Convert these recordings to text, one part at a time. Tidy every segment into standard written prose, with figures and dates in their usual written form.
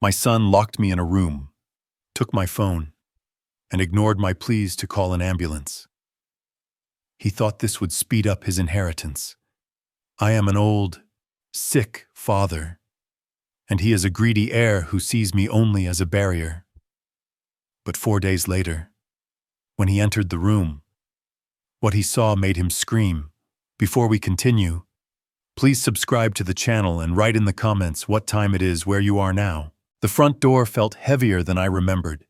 My son locked me in a room, took my phone, and ignored my pleas to call an ambulance. He thought this would speed up his inheritance. I am an old, sick father, and he is a greedy heir who sees me only as a barrier. But 4 days later, when he entered the room, what he saw made him scream. Before we continue, please subscribe to the channel and write in the comments what time it is where you are now. The front door felt heavier than I remembered.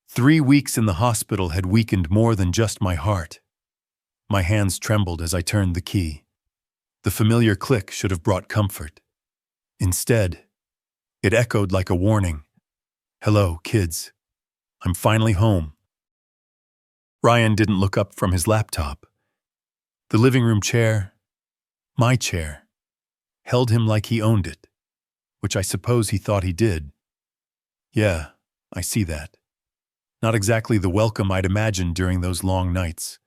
3 weeks in the hospital had weakened more than just my heart. My hands trembled as I turned the key. The familiar click should have brought comfort. Instead, it echoed like a warning. Hello, kids. I'm finally home. Ryan didn't look up from his laptop. The living room chair, my chair, held him like he owned it, which I suppose he thought he did. Yeah, I see that. Not exactly the welcome I'd imagined during those long nights,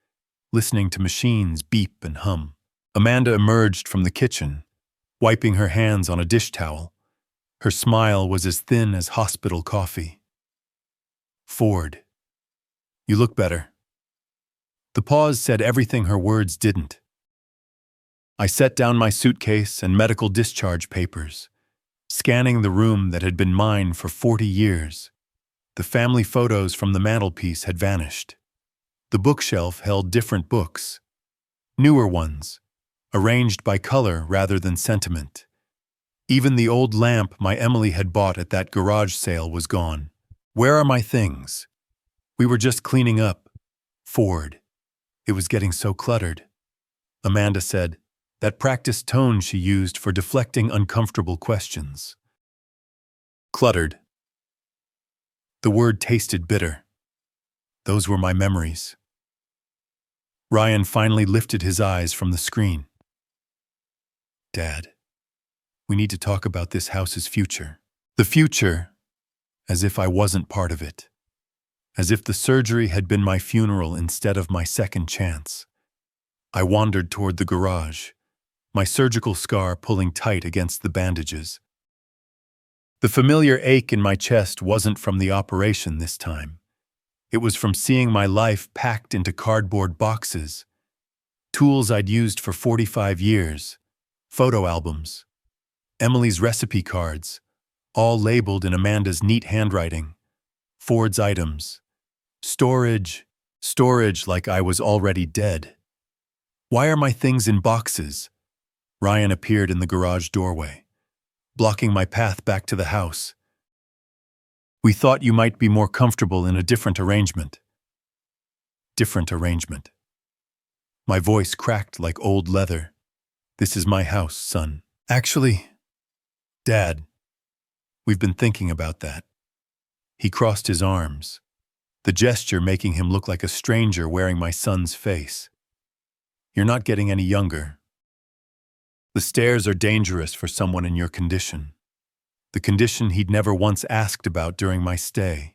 listening to machines beep and hum. Amanda emerged from the kitchen, wiping her hands on a dish towel. Her smile was as thin as hospital coffee. Ford, you look better. The pause said everything her words didn't. I set down my suitcase and medical discharge papers, scanning the room that had been mine for 40 years. The family photos from the mantelpiece had vanished. The bookshelf held different books, newer ones, arranged by color rather than sentiment. Even the old lamp my Emily had bought at that garage sale was gone. Where are my things? We were just cleaning up. Ford. It was getting so cluttered. Amanda said, that practiced tone she used for deflecting uncomfortable questions. Cluttered. The word tasted bitter. Those were my memories. Ryan finally lifted his eyes from the screen. Dad, we need to talk about this house's future. The future, as if I wasn't part of it. As if the surgery had been my funeral instead of my second chance. I wandered toward the garage, my surgical scar pulling tight against the bandages. The familiar ache in my chest wasn't from the operation this time. It was from seeing my life packed into cardboard boxes, tools I'd used for 45 years, photo albums, Emily's recipe cards, all labeled in Amanda's neat handwriting, Ford's items, storage like I was already dead. Why are my things in boxes? Ryan appeared in the garage doorway, blocking my path back to the house. We thought you might be more comfortable in a different arrangement. Different arrangement. My voice cracked like old leather. This is my house, son. Actually, Dad, we've been thinking about that. He crossed his arms, the gesture making him look like a stranger wearing my son's face. You're not getting any younger. The stairs are dangerous for someone in your condition. The condition he'd never once asked about during my stay.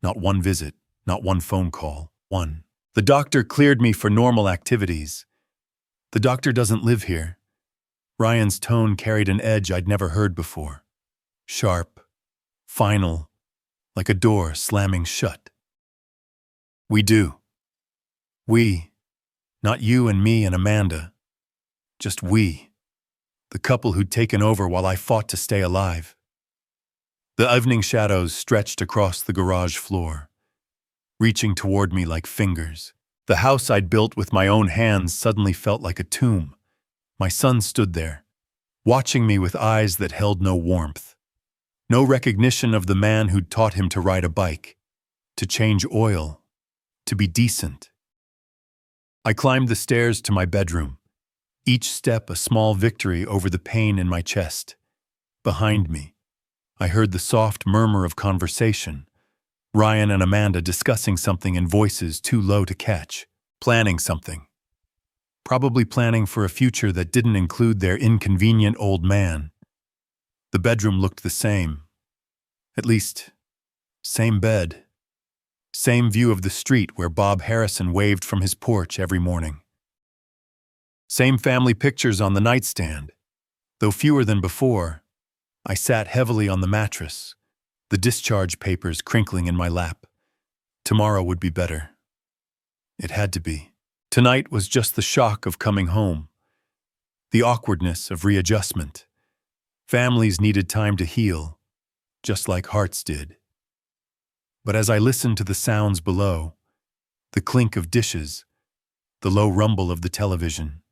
Not one visit, not one phone call, one. The doctor cleared me for normal activities. The doctor doesn't live here. Ryan's tone carried an edge I'd never heard before. Sharp, final, like a door slamming shut. We do. We, not you and me and Amanda. Just we, the couple who'd taken over while I fought to stay alive. The evening shadows stretched across the garage floor, reaching toward me like fingers. The house I'd built with my own hands suddenly felt like a tomb. My son stood there, watching me with eyes that held no warmth. No recognition of the man who'd taught him to ride a bike, to change oil, to be decent. I climbed the stairs to my bedroom, each step a small victory over the pain in my chest. Behind me, I heard the soft murmur of conversation, Ryan and Amanda discussing something in voices too low to catch, planning something. Probably planning for a future that didn't include their inconvenient old man. The bedroom looked the same. At least, same bed. Same view of the street where Bob Harrison waved from his porch every morning. Same family pictures on the nightstand. Though fewer than before, I sat heavily on the mattress, the discharge papers crinkling in my lap. Tomorrow would be better. It had to be. Tonight was just the shock of coming home, the awkwardness of readjustment. Families needed time to heal, just like hearts did. But as I listened to the sounds below, the clink of dishes, the low rumble of the television,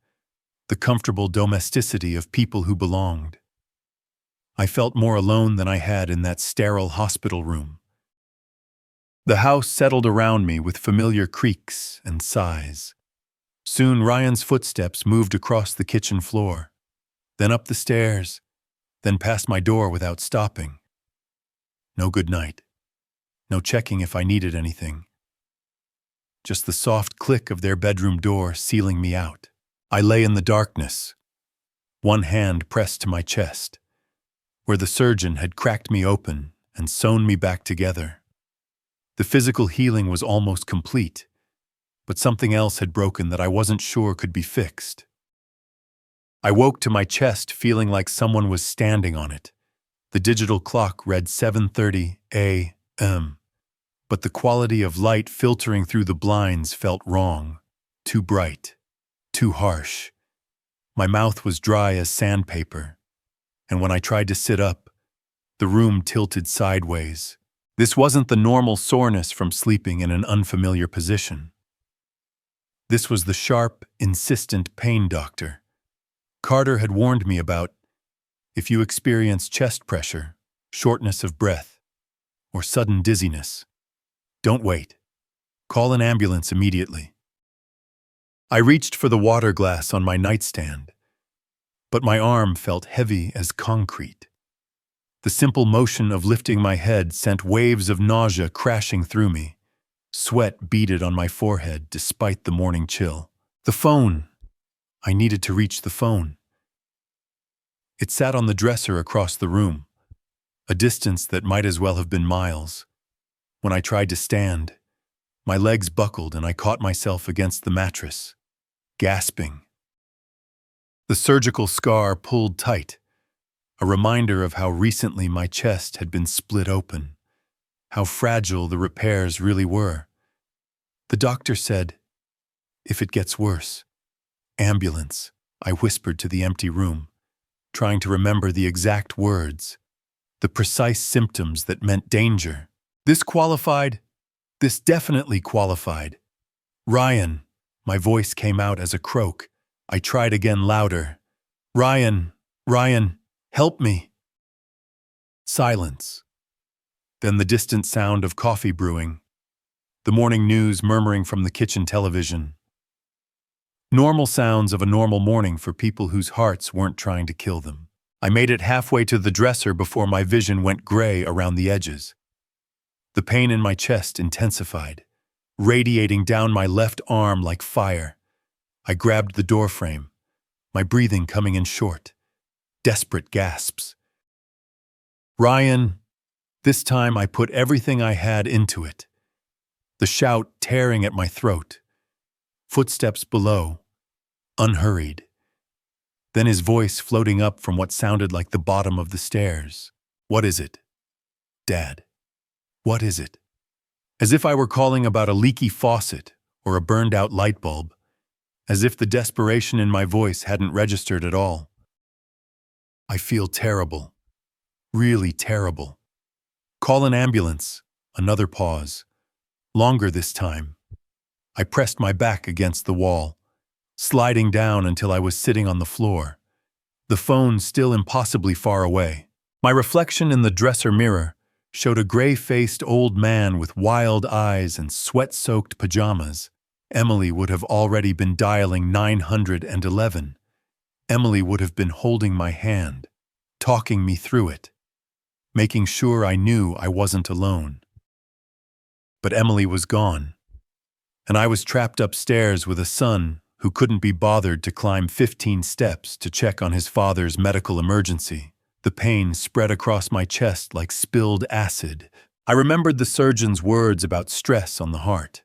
the comfortable domesticity of people who belonged, I felt more alone than I had in that sterile hospital room. The house settled around me with familiar creaks and sighs. Soon Ryan's footsteps moved across the kitchen floor, then up the stairs, then past my door without stopping. No good night. No checking if I needed anything. Just the soft click of their bedroom door sealing me out. I lay in the darkness, one hand pressed to my chest, where the surgeon had cracked me open and sewn me back together. The physical healing was almost complete, but something else had broken that I wasn't sure could be fixed. I woke to my chest feeling like someone was standing on it. The digital clock read 7:30 a.m., but the quality of light filtering through the blinds felt wrong, too bright, too harsh. My mouth was dry as sandpaper, and when I tried to sit up, the room tilted sideways. This wasn't the normal soreness from sleeping in an unfamiliar position. This was the sharp, insistent pain doctor Carter had warned me about. If you experience chest pressure, shortness of breath, or sudden dizziness, don't wait. Call an ambulance immediately. I reached for the water glass on my nightstand, but my arm felt heavy as concrete. The simple motion of lifting my head sent waves of nausea crashing through me. Sweat beaded on my forehead despite the morning chill. The phone. I needed to reach the phone. It sat on the dresser across the room, a distance that might as well have been miles. When I tried to stand, my legs buckled and I caught myself against the mattress, gasping. The surgical scar pulled tight, a reminder of how recently my chest had been split open, how fragile the repairs really were. The doctor said, "If it gets worse, ambulance," I whispered to the empty room, trying to remember the exact words, the precise symptoms that meant danger. This qualified. This definitely qualified. "Ryan," my voice came out as a croak. I tried again louder. "Ryan, Ryan, help me." Silence. Then the distant sound of coffee brewing, the morning news murmuring from the kitchen television. Normal sounds of a normal morning for people whose hearts weren't trying to kill them. I made it halfway to the dresser before my vision went gray around the edges. The pain in my chest intensified, radiating down my left arm like fire. I grabbed the doorframe, my breathing coming in short, desperate gasps. "Ryan," this time I put everything I had into it, the shout tearing at my throat. Footsteps below, unhurried. Then his voice floating up from what sounded like the bottom of the stairs. "What is it, Dad? What is it?" As if I were calling about a leaky faucet or a burned-out light bulb, as if the desperation in my voice hadn't registered at all. "I feel terrible, really terrible." "Call an ambulance." Another pause, longer this time. I pressed my back against the wall, sliding down until I was sitting on the floor, the phone still impossibly far away. My reflection in the dresser mirror showed a gray-faced old man with wild eyes and sweat-soaked pajamas. Emily would have already been dialing 911. Emily would have been holding my hand, talking me through it, making sure I knew I wasn't alone. But Emily was gone, and I was trapped upstairs with a son who couldn't be bothered to climb 15 steps to check on his father's medical emergency. The pain spread across my chest like spilled acid. I remembered the surgeon's words about stress on the heart,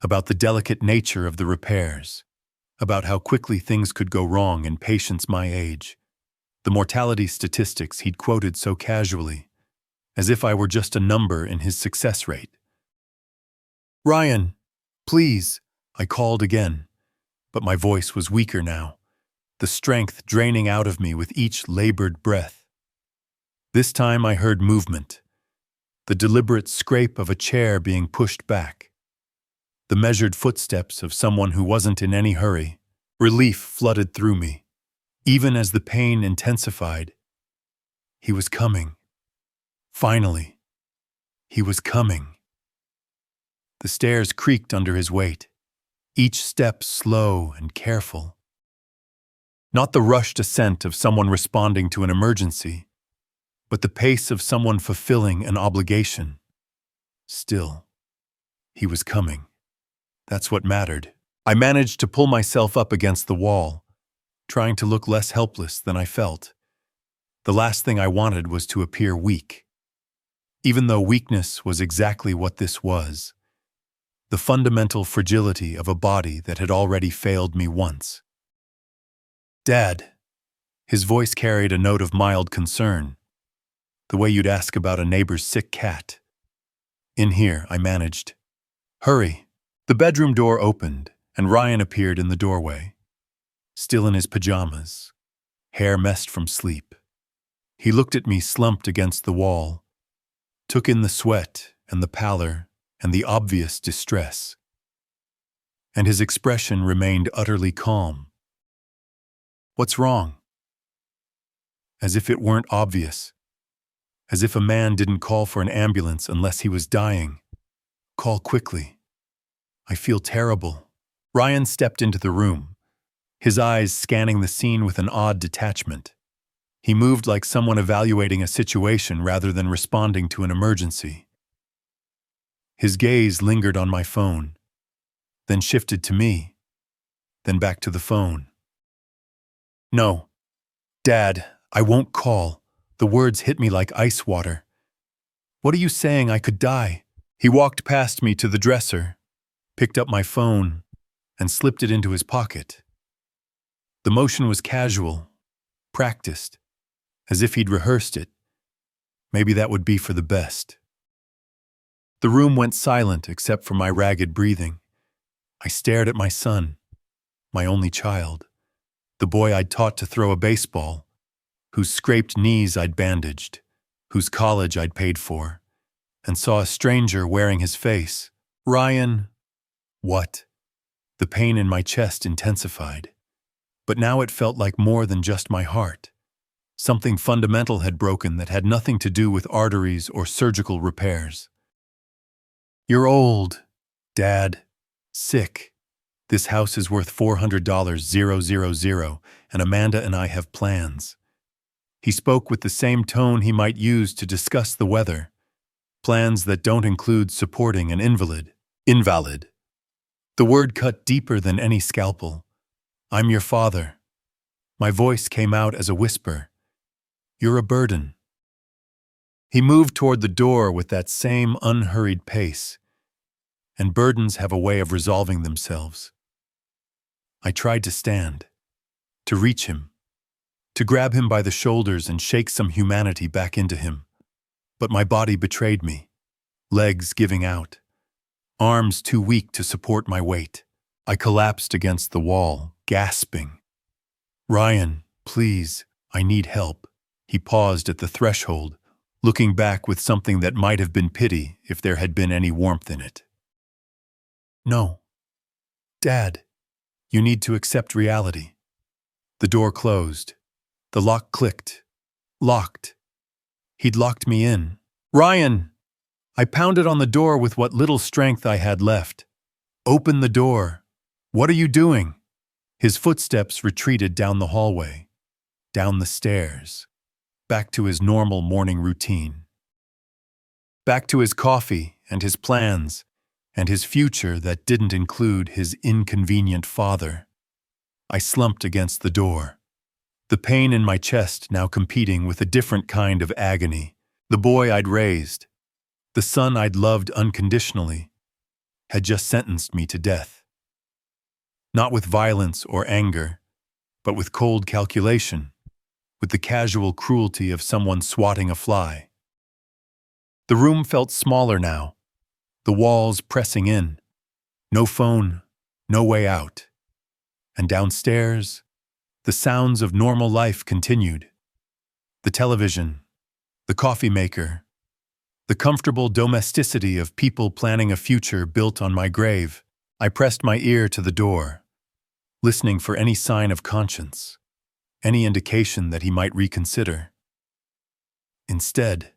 about the delicate nature of the repairs, about how quickly things could go wrong in patients my age, the mortality statistics he'd quoted so casually. as if I were just a number in his success rate. "Ryan, please," I called again, but my voice was weaker now, the strength draining out of me with each labored breath. This time I heard movement, the deliberate scrape of a chair being pushed back, the measured footsteps of someone who wasn't in any hurry. Relief flooded through me. Even as the pain intensified, he was coming. Finally, he was coming. The stairs creaked under his weight, each step slow and careful. Not the rushed ascent of someone responding to an emergency, but the pace of someone fulfilling an obligation. Still, he was coming. That's what mattered. I managed to pull myself up against the wall, trying to look less helpless than I felt. The last thing I wanted was to appear weak. Even though weakness was exactly what this was, the fundamental fragility of a body that had already failed me once. "Dad," his voice carried a note of mild concern, the way you'd ask about a neighbor's sick cat. "In here," I managed. "Hurry." The bedroom door opened, and Ryan appeared in the doorway, still in his pajamas, hair messed from sleep. He looked at me slumped against the wall, took in the sweat and the pallor and the obvious distress, and his expression remained utterly calm. "What's wrong?" As if it weren't obvious, as if a man didn't call for an ambulance unless he was dying. "Call quickly. I feel terrible." Ryan stepped into the room, his eyes scanning the scene with an odd detachment. He moved like someone evaluating a situation rather than responding to an emergency. His gaze lingered on my phone, then shifted to me, then back to the phone. "No, Dad, I won't call." The words hit me like ice water. "What are you saying? I could die." He walked past me to the dresser, picked up my phone, and slipped it into his pocket. The motion was casual, practiced, as if he'd rehearsed it. Maybe that would be for the best. The room went silent except for my ragged breathing. I stared at my son, my only child, the boy I'd taught to throw a baseball, whose scraped knees I'd bandaged, whose college I'd paid for, and saw a stranger wearing his face. "Ryan." "What?" The pain in my chest intensified. But now it felt like more than just my heart. Something fundamental had broken that had nothing to do with arteries or surgical repairs. "You're old, Dad. Sick. This house is worth $400,000, and Amanda and I have plans." He spoke with the same tone he might use to discuss the weather. Plans that don't include supporting an invalid. The word cut deeper than any scalpel. "I'm your father." My voice came out as a whisper. "You're a burden." He moved toward the door with that same unhurried pace. And burdens have a way of resolving themselves. I tried to stand, to reach him, to grab him by the shoulders and shake some humanity back into him. But my body betrayed me, legs giving out, arms too weak to support my weight. I collapsed against the wall, gasping. "Ryan, please, I need help." He paused at the threshold, looking back with something that might have been pity if there had been any warmth in it. "No. Dad, you need to accept reality." The door closed. The lock clicked. Locked. He'd locked me in. "Ryan!" I pounded on the door with what little strength I had left. "Open the door. What are you doing?" His footsteps retreated down the hallway, down the stairs, back to his normal morning routine. Back to his coffee and his plans, and his future that didn't include his inconvenient father. I slumped against the door, the pain in my chest now competing with a different kind of agony. The boy I'd raised, the son I'd loved unconditionally, had just sentenced me to death. Not with violence or anger, but with cold calculation, with the casual cruelty of someone swatting a fly. The room felt smaller now, the walls pressing in. No phone, no way out. And downstairs, the sounds of normal life continued. The television, the coffee maker, the comfortable domesticity of people planning a future built on my grave. I pressed my ear to the door, listening for any sign of conscience, any indication that he might reconsider. Instead,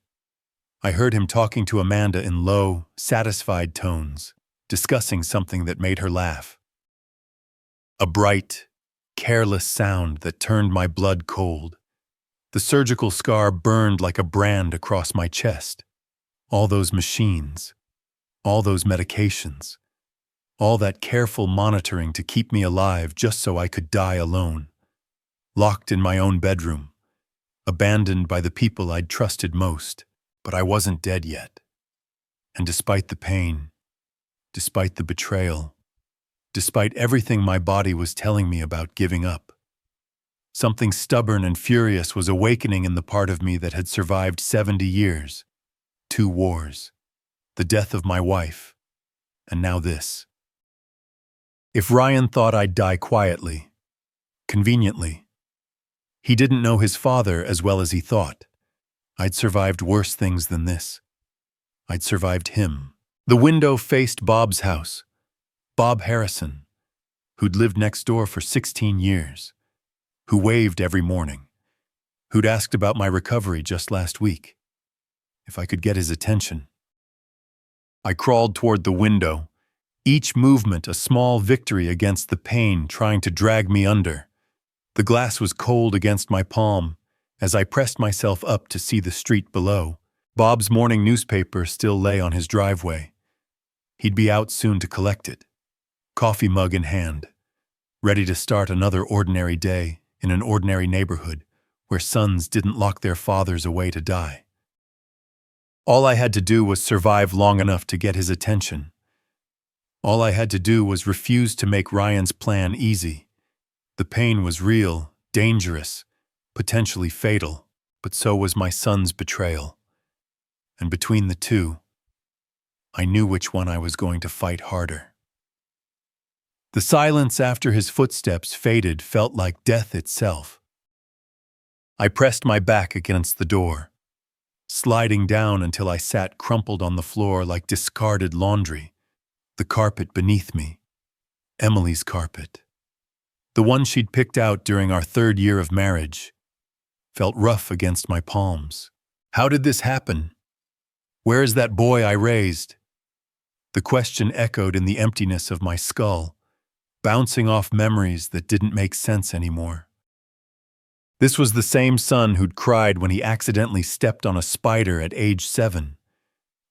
I heard him talking to Amanda in low, satisfied tones, discussing something that made her laugh. A bright, careless sound that turned my blood cold. The surgical scar burned like a brand across my chest. All those machines, all those medications, all that careful monitoring to keep me alive just so I could die alone, locked in my own bedroom, abandoned by the people I'd trusted most. But I wasn't dead yet. And despite the pain, despite the betrayal, despite everything my body was telling me about giving up, something stubborn and furious was awakening in the part of me that had survived 70 years, 2 wars, the death of my wife, and now this. If Ryan thought I'd die quietly, conveniently, he didn't know his father as well as he thought. I'd survived worse things than this. I'd survived him. The window faced Bob's house, Bob Harrison, who'd lived next door for 16 years, who waved every morning, who'd asked about my recovery just last week, if I could get his attention. I crawled toward the window, each movement a small victory against the pain trying to drag me under. The glass was cold against my palm as I pressed myself up to see the street below. Bob's morning newspaper still lay on his driveway. He'd be out soon to collect it, coffee mug in hand, ready to start another ordinary day in an ordinary neighborhood where sons didn't lock their fathers away to die. All I had to do was survive long enough to get his attention. All I had to do was refuse to make Ryan's plan easy. The pain was real, dangerous, potentially fatal, but so was my son's betrayal. And between the two, I knew which one I was going to fight harder. The silence after his footsteps faded felt like death itself. I pressed my back against the door, sliding down until I sat crumpled on the floor like discarded laundry. The carpet beneath me, Emily's carpet, the one she'd picked out during our 3rd year of marriage, felt rough against my palms. How did this happen? Where is that boy I raised? The question echoed in the emptiness of my skull, bouncing off memories that didn't make sense anymore. This was the same son who'd cried when he accidentally stepped on a spider at age 7.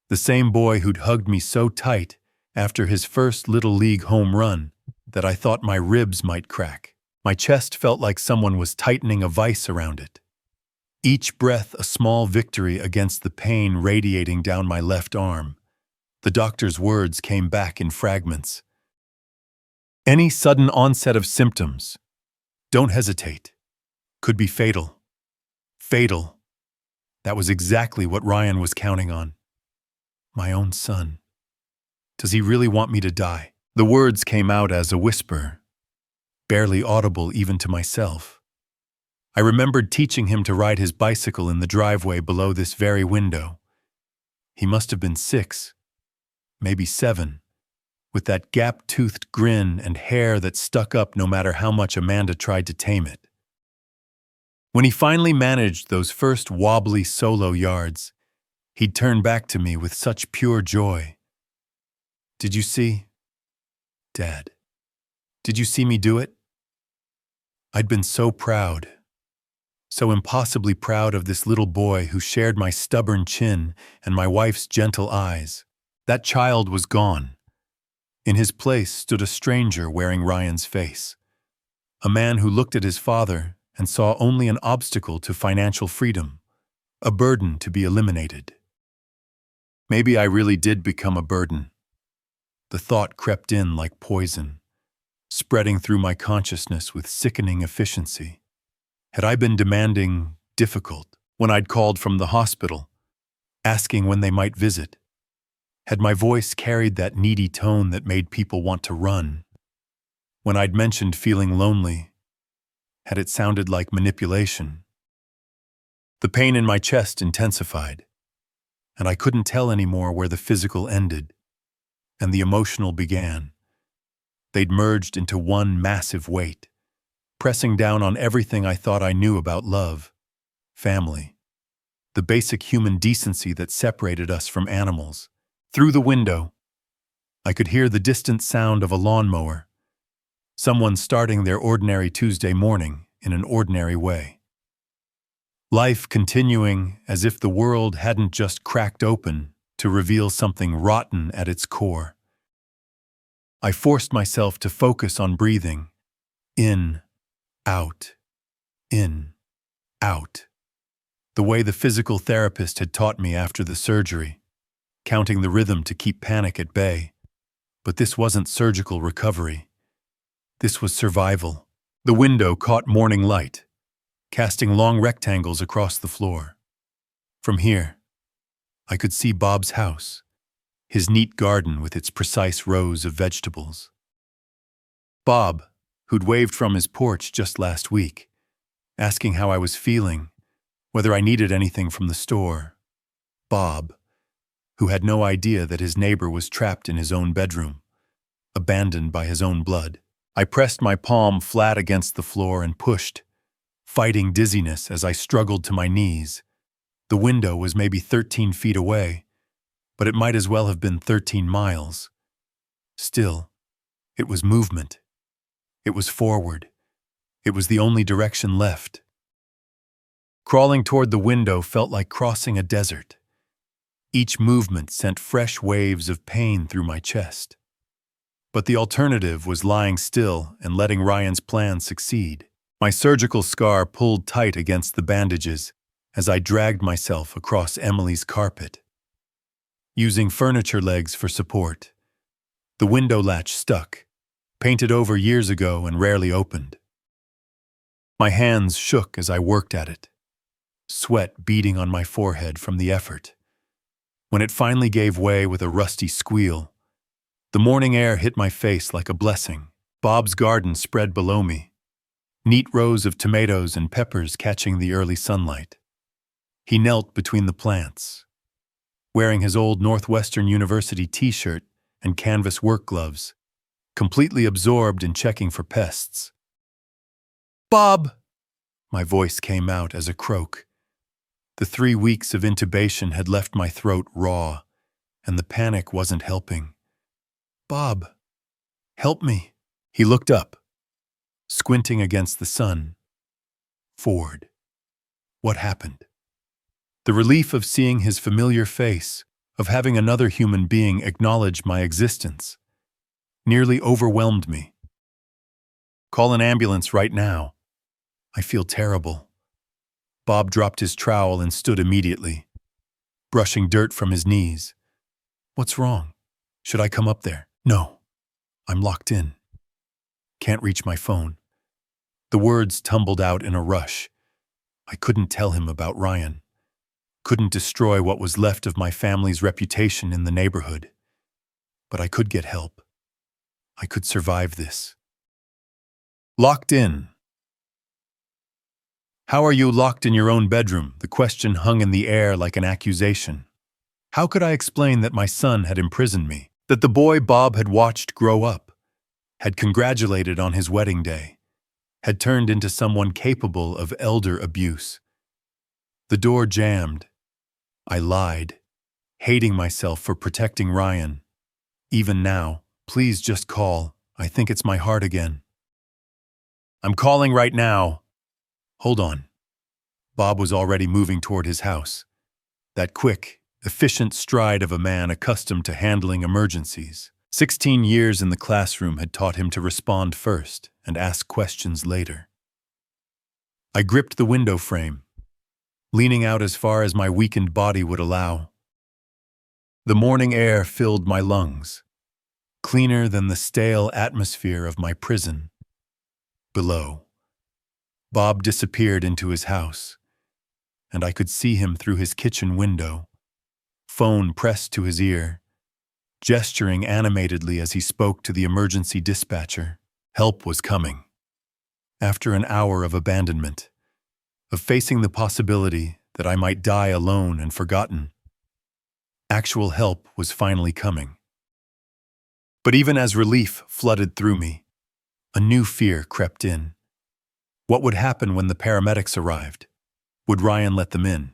The same boy who'd hugged me so tight after his first Little League home run that I thought my ribs might crack. My chest felt like someone was tightening a vice around it. Each breath a small victory against the pain radiating down my left arm. The doctor's words came back in fragments. Any sudden onset of symptoms, don't hesitate, could be fatal. Fatal. That was exactly what Ryan was counting on. My own son. Does he really want me to die? The words came out as a whisper, barely audible even to myself. I remembered teaching him to ride his bicycle in the driveway below this very window. He must have been 6, maybe 7, with that gap-toothed grin and hair that stuck up no matter how much Amanda tried to tame it. When he finally managed those first wobbly solo yards, he'd turn back to me with such pure joy. Did you see? Dad, did you see me do it? I'd been so proud. So impossibly proud of this little boy who shared my stubborn chin and my wife's gentle eyes. That child was gone. In his place stood a stranger wearing Ryan's face. A man who looked at his father and saw only an obstacle to financial freedom, a burden to be eliminated. Maybe I really did become a burden. The thought crept in like poison, spreading through my consciousness with sickening efficiency. Had I been demanding, difficult, when I'd called from the hospital, asking when they might visit. Had my voice carried that needy tone that made people want to run? When I'd mentioned feeling lonely, had it sounded like manipulation? The pain in my chest intensified, and I couldn't tell anymore where the physical ended and the emotional began. They'd merged into one massive weight, pressing down on everything I thought I knew about love, family, the basic human decency that separated us from animals. Through the window, I could hear the distant sound of a lawnmower, someone starting their ordinary Tuesday morning in an ordinary way. Life continuing as if the world hadn't just cracked open to reveal something rotten at its core. I forced myself to focus on breathing. In, out, in, out. The way the physical therapist had taught me after the surgery, counting the rhythm to keep panic at bay. But this wasn't surgical recovery. This was survival. The window caught morning light, casting long rectangles across the floor. From here, I could see Bob's house, his neat garden with its precise rows of vegetables. Bob, who'd waved from his porch just last week, asking how I was feeling, whether I needed anything from the store. Bob, who had no idea that his neighbor was trapped in his own bedroom, abandoned by his own blood. I pressed my palm flat against the floor and pushed, fighting dizziness as I struggled to my knees. The window was maybe 13 feet away, but it might as well have been 13 miles. Still, it was movement. It was forward. It was the only direction left. Crawling toward the window felt like crossing a desert. Each movement sent fresh waves of pain through my chest. But the alternative was lying still and letting Ryan's plan succeed. My surgical scar pulled tight against the bandages as I dragged myself across Emily's carpet. Using furniture legs for support, the window latch stuck, painted over years ago and rarely opened. My hands shook as I worked at it, sweat beading on my forehead from the effort. When it finally gave way with a rusty squeal, the morning air hit my face like a blessing. Bob's garden spread below me, neat rows of tomatoes and peppers catching the early sunlight. He knelt between the plants, wearing his old Northwestern University t-shirt and canvas work gloves, completely absorbed in checking for pests. "Bob!" My voice came out as a croak. The 3 weeks of intubation had left my throat raw, and the panic wasn't helping. "Bob, help me." He looked up, squinting against the sun. Ford. What happened? The relief of seeing his familiar face, of having another human being acknowledge my existence, nearly overwhelmed me. "Call an ambulance right now. I feel terrible." Bob dropped his trowel and stood immediately, brushing dirt from his knees. "What's wrong? Should I come up there?" "No, I'm locked in. Can't reach my phone." The words tumbled out in a rush. I couldn't tell him about Ryan. Couldn't destroy what was left of my family's reputation in the neighborhood. But I could get help. I could survive this. Locked in. "How are you locked in your own bedroom?" The question hung in the air like an accusation. How could I explain that my son had imprisoned me, that the boy Bob had watched grow up, had congratulated on his wedding day, had turned into someone capable of elder abuse? The door jammed. I lied, hating myself for protecting Ryan. "Even now, please just call. I think it's my heart again." "I'm calling right now." "Hold on." Bob was already moving toward his house. That quick, efficient stride of a man accustomed to handling emergencies. 16 years in the classroom had taught him to respond first and ask questions later. I gripped the window frame, leaning out as far as my weakened body would allow. The morning air filled my lungs, cleaner than the stale atmosphere of my prison. Below, Bob disappeared into his house, and I could see him through his kitchen window, phone pressed to his ear, gesturing animatedly as he spoke to the emergency dispatcher. Help was coming. After an hour of abandonment, of facing the possibility that I might die alone and forgotten, actual help was finally coming. But even as relief flooded through me, a new fear crept in. What would happen when the paramedics arrived? Would Ryan let them in?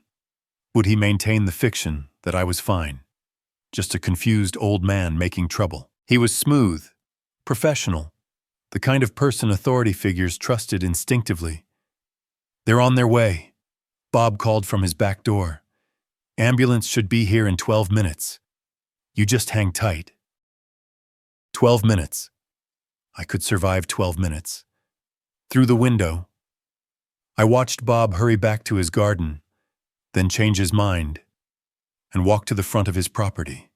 Would he maintain the fiction that I was fine? Just a confused old man making trouble. He was smooth, professional, the kind of person authority figures trusted instinctively. They're on their way, Bob called from his back door. Ambulance should be here in 12 minutes. You just hang tight. 12 minutes. I could survive 12 minutes. Through the window, I watched Bob hurry back to his garden, then change his mind, and walk to the front of his property,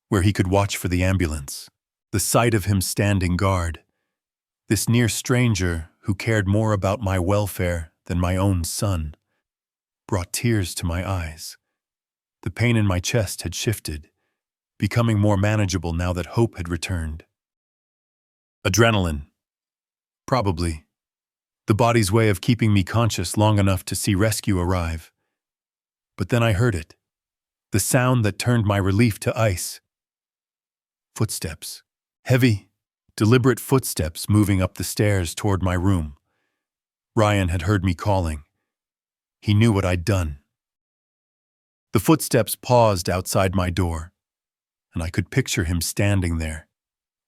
where he could watch for the ambulance. The sight of him standing guard, this near stranger who cared more about my welfare than my own son, brought tears to my eyes. The pain in my chest had shifted, becoming more manageable now that hope had returned. Adrenaline. Probably. The body's way of keeping me conscious long enough to see rescue arrive. But then I heard it. The sound that turned my relief to ice. Footsteps. Heavy, deliberate footsteps moving up the stairs toward my room. Ryan had heard me calling. He knew what I'd done. The footsteps paused outside my door, and I could picture him standing there,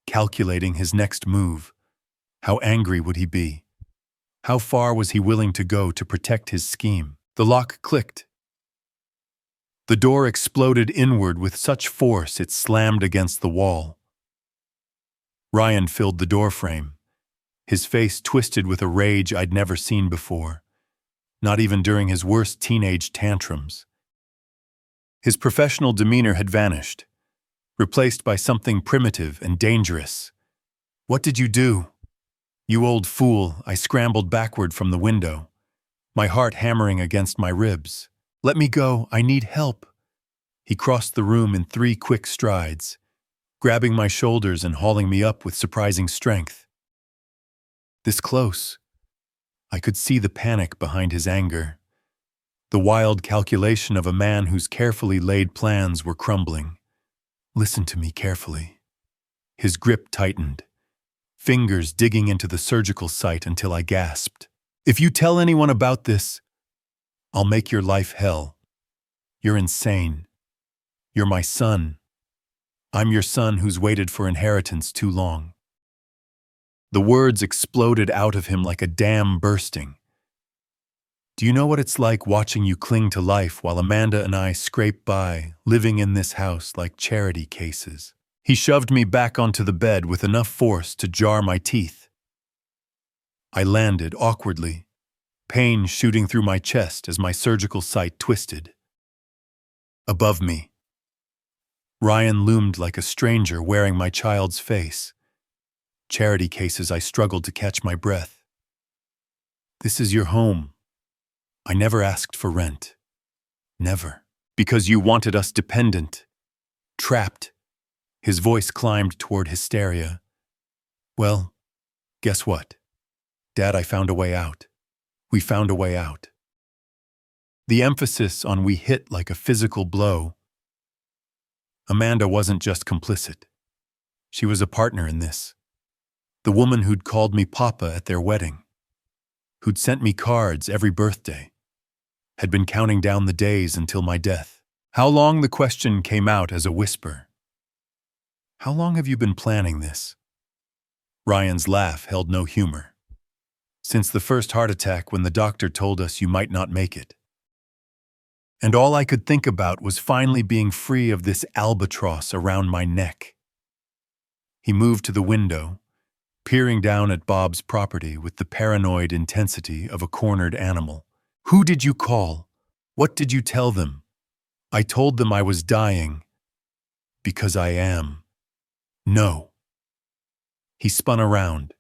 calculating his next move. How angry would he be? How far was he willing to go to protect his scheme? The lock clicked. The door exploded inward with such force it slammed against the wall. Ryan filled the doorframe, his face twisted with a rage I'd never seen before, not even during his worst teenage tantrums. His professional demeanor had vanished, replaced by something primitive and dangerous. "What did you do?" "You old fool," I scrambled backward from the window, my heart hammering against my ribs. "Let me go, I need help." He crossed the room in 3 quick strides, grabbing my shoulders and hauling me up with surprising strength. This close, I could see the panic behind his anger, the wild calculation of a man whose carefully laid plans were crumbling. "Listen to me carefully." His grip tightened, fingers digging into the surgical site until I gasped. "If you tell anyone about this, I'll make your life hell. You're insane. You're my son. I'm your son who's waited for inheritance too long." The words exploded out of him like a dam bursting. "Do you know what it's like watching you cling to life while Amanda and I scrape by, living in this house like charity cases?" He shoved me back onto the bed with enough force to jar my teeth. I landed awkwardly, pain shooting through my chest as my surgical site twisted. Above me, Ryan loomed like a stranger wearing my child's face. Charity cases, I struggled to catch my breath. "This is your home. I never asked for rent. Never. Because you wanted us dependent. Trapped." His voice climbed toward hysteria. "Well, guess what? Dad, I found a way out. We found a way out." The emphasis on "we" hit like a physical blow. Amanda wasn't just complicit. She was a partner in this. The woman who'd called me Papa at their wedding, who'd sent me cards every birthday, had been counting down the days until my death. "How long?" the question came out as a whisper. "How long have you been planning this?" Ryan's laugh held no humor. "Since the first heart attack when the doctor told us you might not make it." And all I could think about was finally being free of this albatross around my neck. He moved to the window, peering down at Bob's property with the paranoid intensity of a cornered animal. "Who did you call? What did you tell them?" "I told them I was dying. Because I am." "No." He spun around,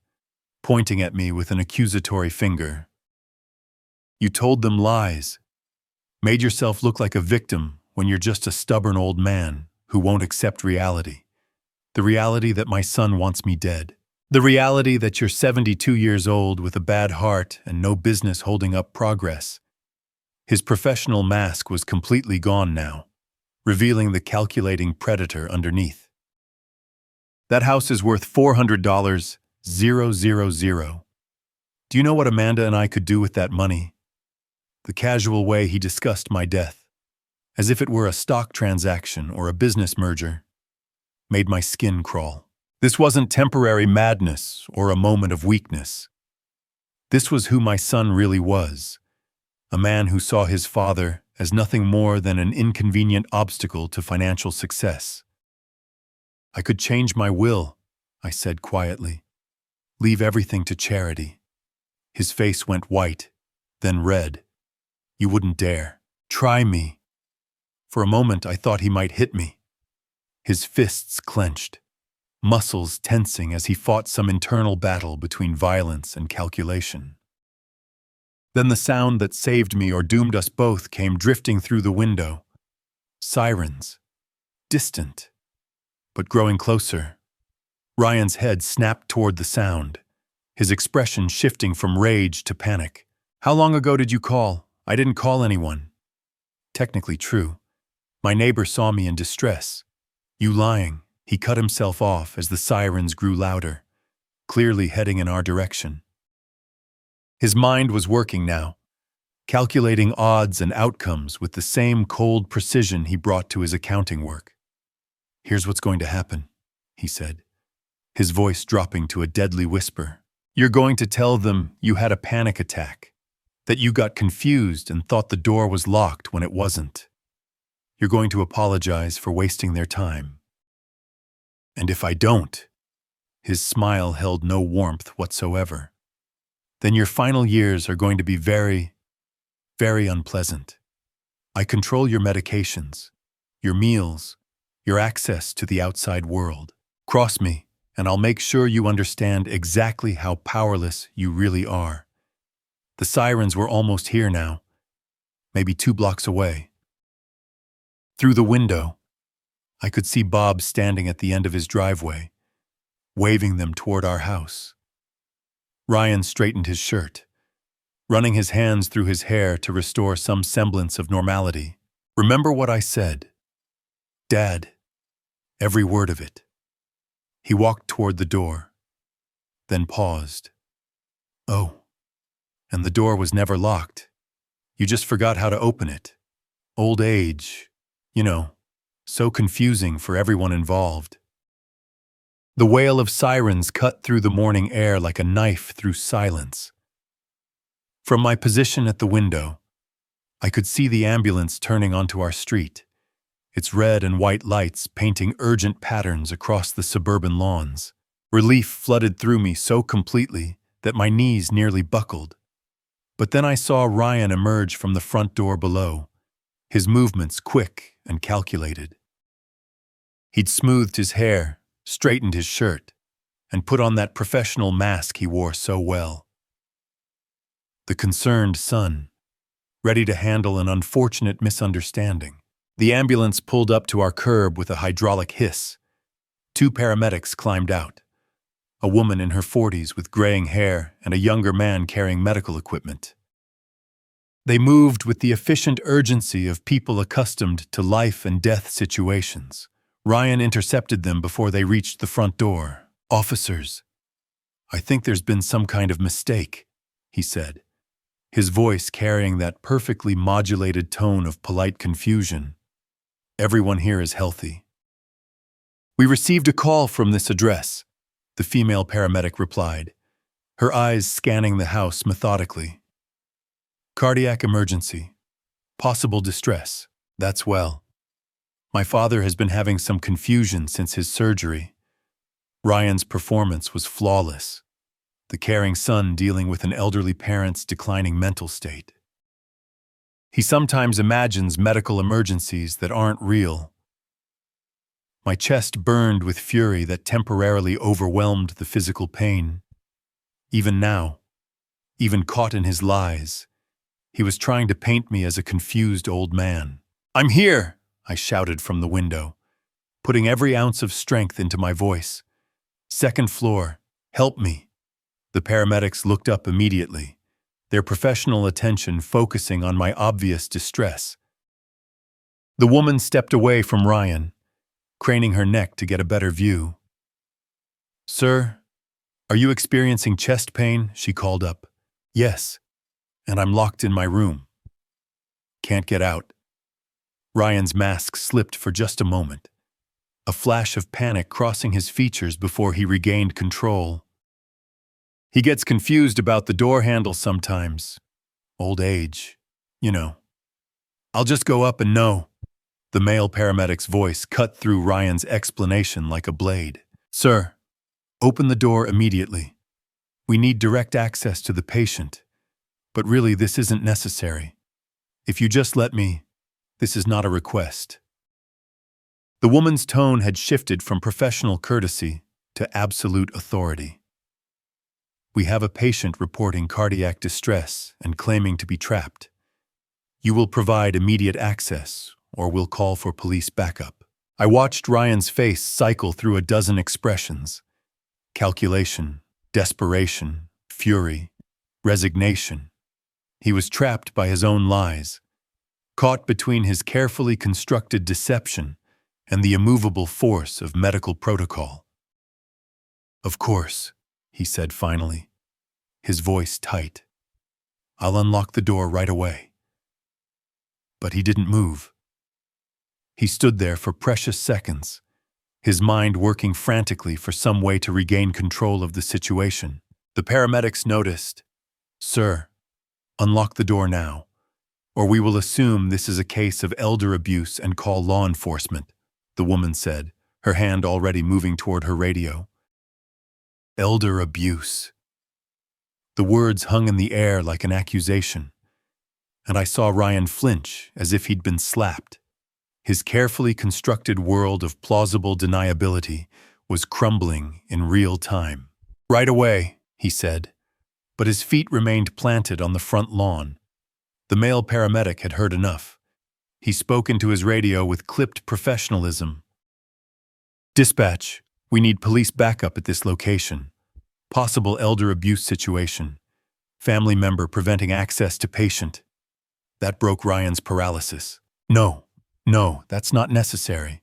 pointing at me with an accusatory finger. "You told them lies. Made yourself look like a victim when you're just a stubborn old man who won't accept reality. The reality that my son wants me dead. The reality that you're 72 years old with a bad heart and no business holding up progress. His professional mask was completely gone now, revealing the calculating predator underneath. That house is worth $400,000. Do you know what Amanda and I could do with that money? The casual way he discussed my death, as if it were a stock transaction or a business merger, made my skin crawl. This wasn't temporary madness or a moment of weakness. This was who my son really was, a man who saw his father as nothing more than an inconvenient obstacle to financial success. I could change my will, I said quietly. Leave everything to charity. His face went white, then red. You wouldn't dare. Try me. For a moment I thought he might hit me. His fists clenched, muscles tensing as he fought some internal battle between violence and calculation. Then the sound that saved me or doomed us both came drifting through the window. Sirens. Distant, but growing closer. Ryan's head snapped toward the sound, his expression shifting from rage to panic. How long ago did you call? I didn't call anyone. Technically true. My neighbor saw me in distress. You lying. He cut himself off as the sirens grew louder, clearly heading in our direction. His mind was working now, calculating odds and outcomes with the same cold precision he brought to his accounting work. Here's what's going to happen, he said, his voice dropping to a deadly whisper. You're going to tell them you had a panic attack, that you got confused and thought the door was locked when it wasn't. You're going to apologize for wasting their time. And if I don't, his smile held no warmth whatsoever, then your final years are going to be very, very unpleasant. I control your medications, your meals, your access to the outside world. Cross me, and I'll make sure you understand exactly how powerless you really are. The sirens were almost here now, maybe 2 blocks away. Through the window, I could see Bob standing at the end of his driveway, waving them toward our house. Ryan straightened his shirt, running his hands through his hair to restore some semblance of normality. Remember what I said, Dad, every word of it. He walked toward the door, then paused. Oh, and the door was never locked. You just forgot how to open it. Old age, you know, so confusing for everyone involved. The wail of sirens cut through the morning air like a knife through silence. From my position at the window, I could see the ambulance turning onto our street, its red and white lights painting urgent patterns across the suburban lawns. Relief flooded through me so completely that my knees nearly buckled. But then I saw Ryan emerge from the front door below, his movements quick and calculated. He'd smoothed his hair, straightened his shirt, and put on that professional mask he wore so well. The concerned son, ready to handle an unfortunate misunderstanding. The ambulance pulled up to our curb with a hydraulic hiss. 2 paramedics climbed out, a woman in her 40s with graying hair and a younger man carrying medical equipment. They moved with the efficient urgency of people accustomed to life and death situations. Ryan intercepted them before they reached the front door. Officers, I think there's been some kind of mistake, he said, his voice carrying that perfectly modulated tone of polite confusion. Everyone here is healthy. We received a call from this address, the female paramedic replied, her eyes scanning the house methodically. Cardiac emergency. Possible distress. That's well. My father has been having some confusion since his surgery. Ryan's performance was flawless, the caring son dealing with an elderly parent's declining mental state. He sometimes imagines medical emergencies that aren't real. My chest burned with fury that temporarily overwhelmed the physical pain. Even now, even caught in his lies, he was trying to paint me as a confused old man. I'm here, I shouted from the window, putting every ounce of strength into my voice. "Second floor, help me." The paramedics looked up immediately, their professional attention focusing on my obvious distress. The woman stepped away from Ryan, craning her neck to get a better view. "Sir, are you experiencing chest pain?" she called up. "Yes, and I'm locked in my room. Can't get out." Ryan's mask slipped for just a moment, a flash of panic crossing his features before he regained control. "He gets confused about the door handle sometimes. Old age, you know. I'll just go up and know." The male paramedic's voice cut through Ryan's explanation like a blade. "Sir, open the door immediately. We need direct access to the patient, but really this isn't necessary. If you just let me, this is not a request." The woman's tone had shifted from professional courtesy to absolute authority. "We have a patient reporting cardiac distress and claiming to be trapped. You will provide immediate access, or we'll call for police backup." I watched Ryan's face cycle through a dozen expressions: calculation, desperation, fury, resignation. He was trapped by his own lies, caught between his carefully constructed deception and the immovable force of medical protocol. "Of course," he said finally, his voice tight. "I'll unlock the door right away." But he didn't move. He stood there for precious seconds, his mind working frantically for some way to regain control of the situation. The paramedics noticed. "Sir, unlock the door now, or we will assume this is a case of elder abuse and call law enforcement," the woman said, her hand already moving toward her radio. Elder abuse. The words hung in the air like an accusation, and I saw Ryan flinch as if he'd been slapped. His carefully constructed world of plausible deniability was crumbling in real time. "Right away," he said, but his feet remained planted on the front lawn. The male paramedic had heard enough. He spoke into his radio with clipped professionalism. "Dispatch, we need police backup at this location. Possible elder abuse situation. Family member preventing access to patient." That broke Ryan's paralysis. No, that's not necessary."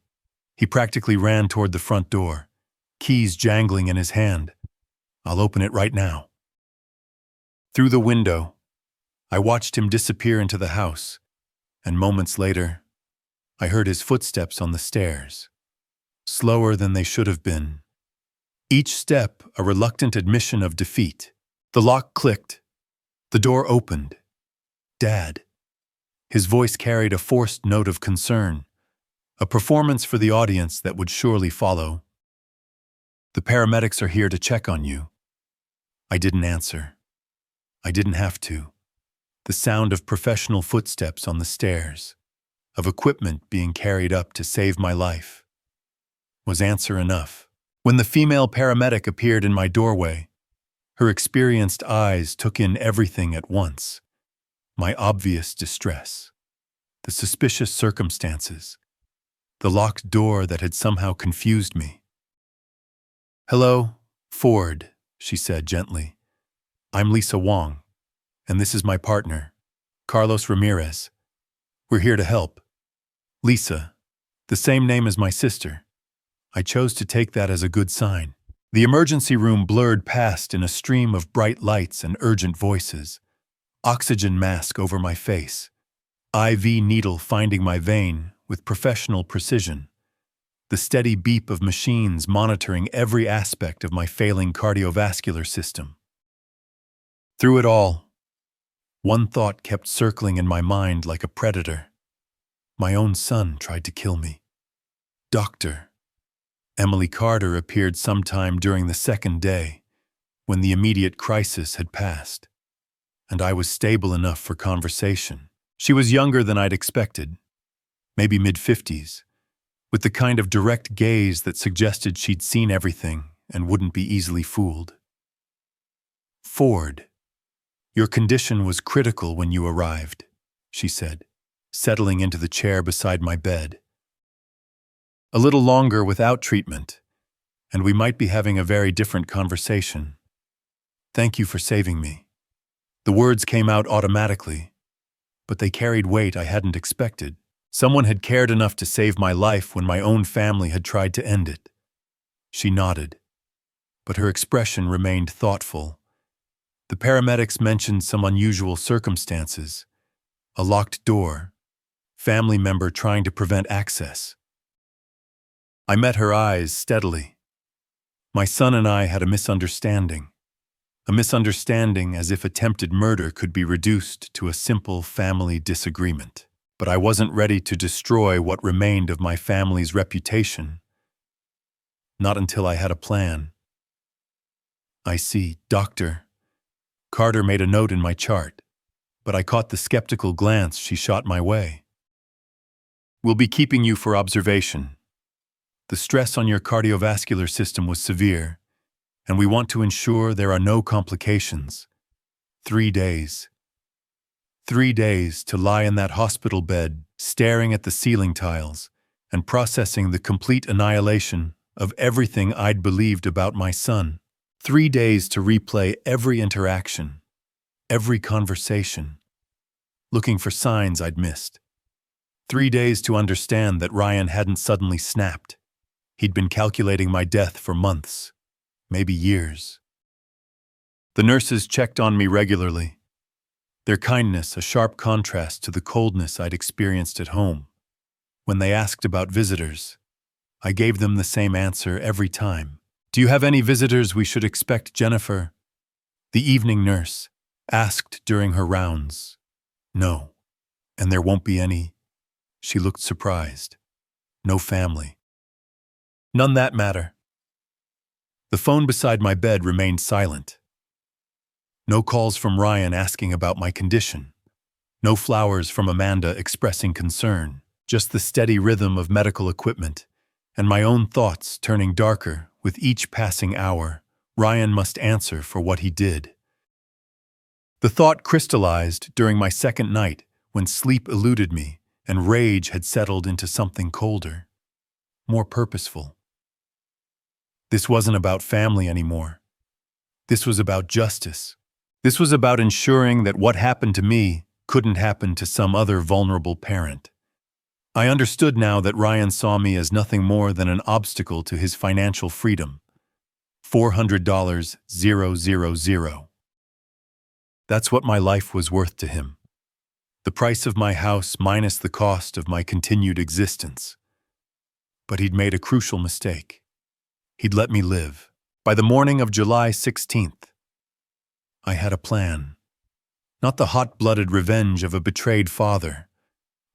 He practically ran toward the front door, keys jangling in his hand. "I'll open it right now." Through the window, I watched him disappear into the house, and moments later, I heard his footsteps on the stairs, slower than they should have been. Each step a reluctant admission of defeat. The lock clicked. The door opened. "Dad." His voice carried a forced note of concern, a performance for the audience that would surely follow. "The paramedics are here to check on you." I didn't answer. I didn't have to. The sound of professional footsteps on the stairs, of equipment being carried up to save my life, was answer enough. When the female paramedic appeared in my doorway, her experienced eyes took in everything at once. My obvious distress, the suspicious circumstances, the locked door that had somehow confused me. "Hello, Ford," she said gently. "I'm Lisa Wong, and this is my partner, Carlos Ramirez. We're here to help." Lisa, the same name as my sister. I chose to take that as a good sign. The emergency room blurred past in a stream of bright lights and urgent voices. Oxygen mask over my face, IV needle finding my vein with professional precision, the steady beep of machines monitoring every aspect of my failing cardiovascular system. Through it all, one thought kept circling in my mind like a predator. My own son tried to kill me. Doctor. Emily Carter appeared sometime during the second day, when the immediate crisis had passed, and I was stable enough for conversation. She was younger than I'd expected, maybe mid-50s, with the kind of direct gaze that suggested she'd seen everything and wouldn't be easily fooled. "Ford, your condition was critical when you arrived," she said, settling into the chair beside my bed. A little longer without treatment, and we might be having a very different conversation. Thank you for saving me. The words came out automatically, but they carried weight I hadn't expected. Someone had cared enough to save my life when my own family had tried to end it. She nodded, but her expression remained thoughtful. The paramedics mentioned some unusual circumstances: a locked door, family member trying to prevent access. I met her eyes steadily. My son and I had a misunderstanding as if attempted murder could be reduced to a simple family disagreement. But I wasn't ready to destroy what remained of my family's reputation. Not until I had a plan. I see, Doctor. Carter made a note in my chart, but I caught the skeptical glance she shot my way. We'll be keeping you for observation. The stress on your cardiovascular system was severe, and we want to ensure there are no complications. 3 days. 3 days to lie in that hospital bed, staring at the ceiling tiles, and processing the complete annihilation of everything I'd believed about my son. 3 days to replay every interaction, every conversation, looking for signs I'd missed. 3 days to understand that Ryan hadn't suddenly snapped. He'd been calculating my death for months, maybe years. The nurses checked on me regularly, their kindness a sharp contrast to the coldness I'd experienced at home. When they asked about visitors, I gave them the same answer every time. Do you have any visitors we should expect, Jennifer? The evening nurse asked during her rounds. No, and there won't be any. She looked surprised. No family. None that matter. The phone beside my bed remained silent. No calls from Ryan asking about my condition. No flowers from Amanda expressing concern. Just the steady rhythm of medical equipment, and my own thoughts turning darker with each passing hour. Ryan must answer for what he did. The thought crystallized during my second night when sleep eluded me and rage had settled into something colder, more purposeful. This wasn't about family anymore. This was about justice. This was about ensuring that what happened to me couldn't happen to some other vulnerable parent. I understood now that Ryan saw me as nothing more than an obstacle to his financial freedom. $400,000. That's what my life was worth to him. The price of my house minus the cost of my continued existence. But he'd made a crucial mistake. He'd let me live. By the morning of July 16th, I had a plan. Not the hot-blooded revenge of a betrayed father,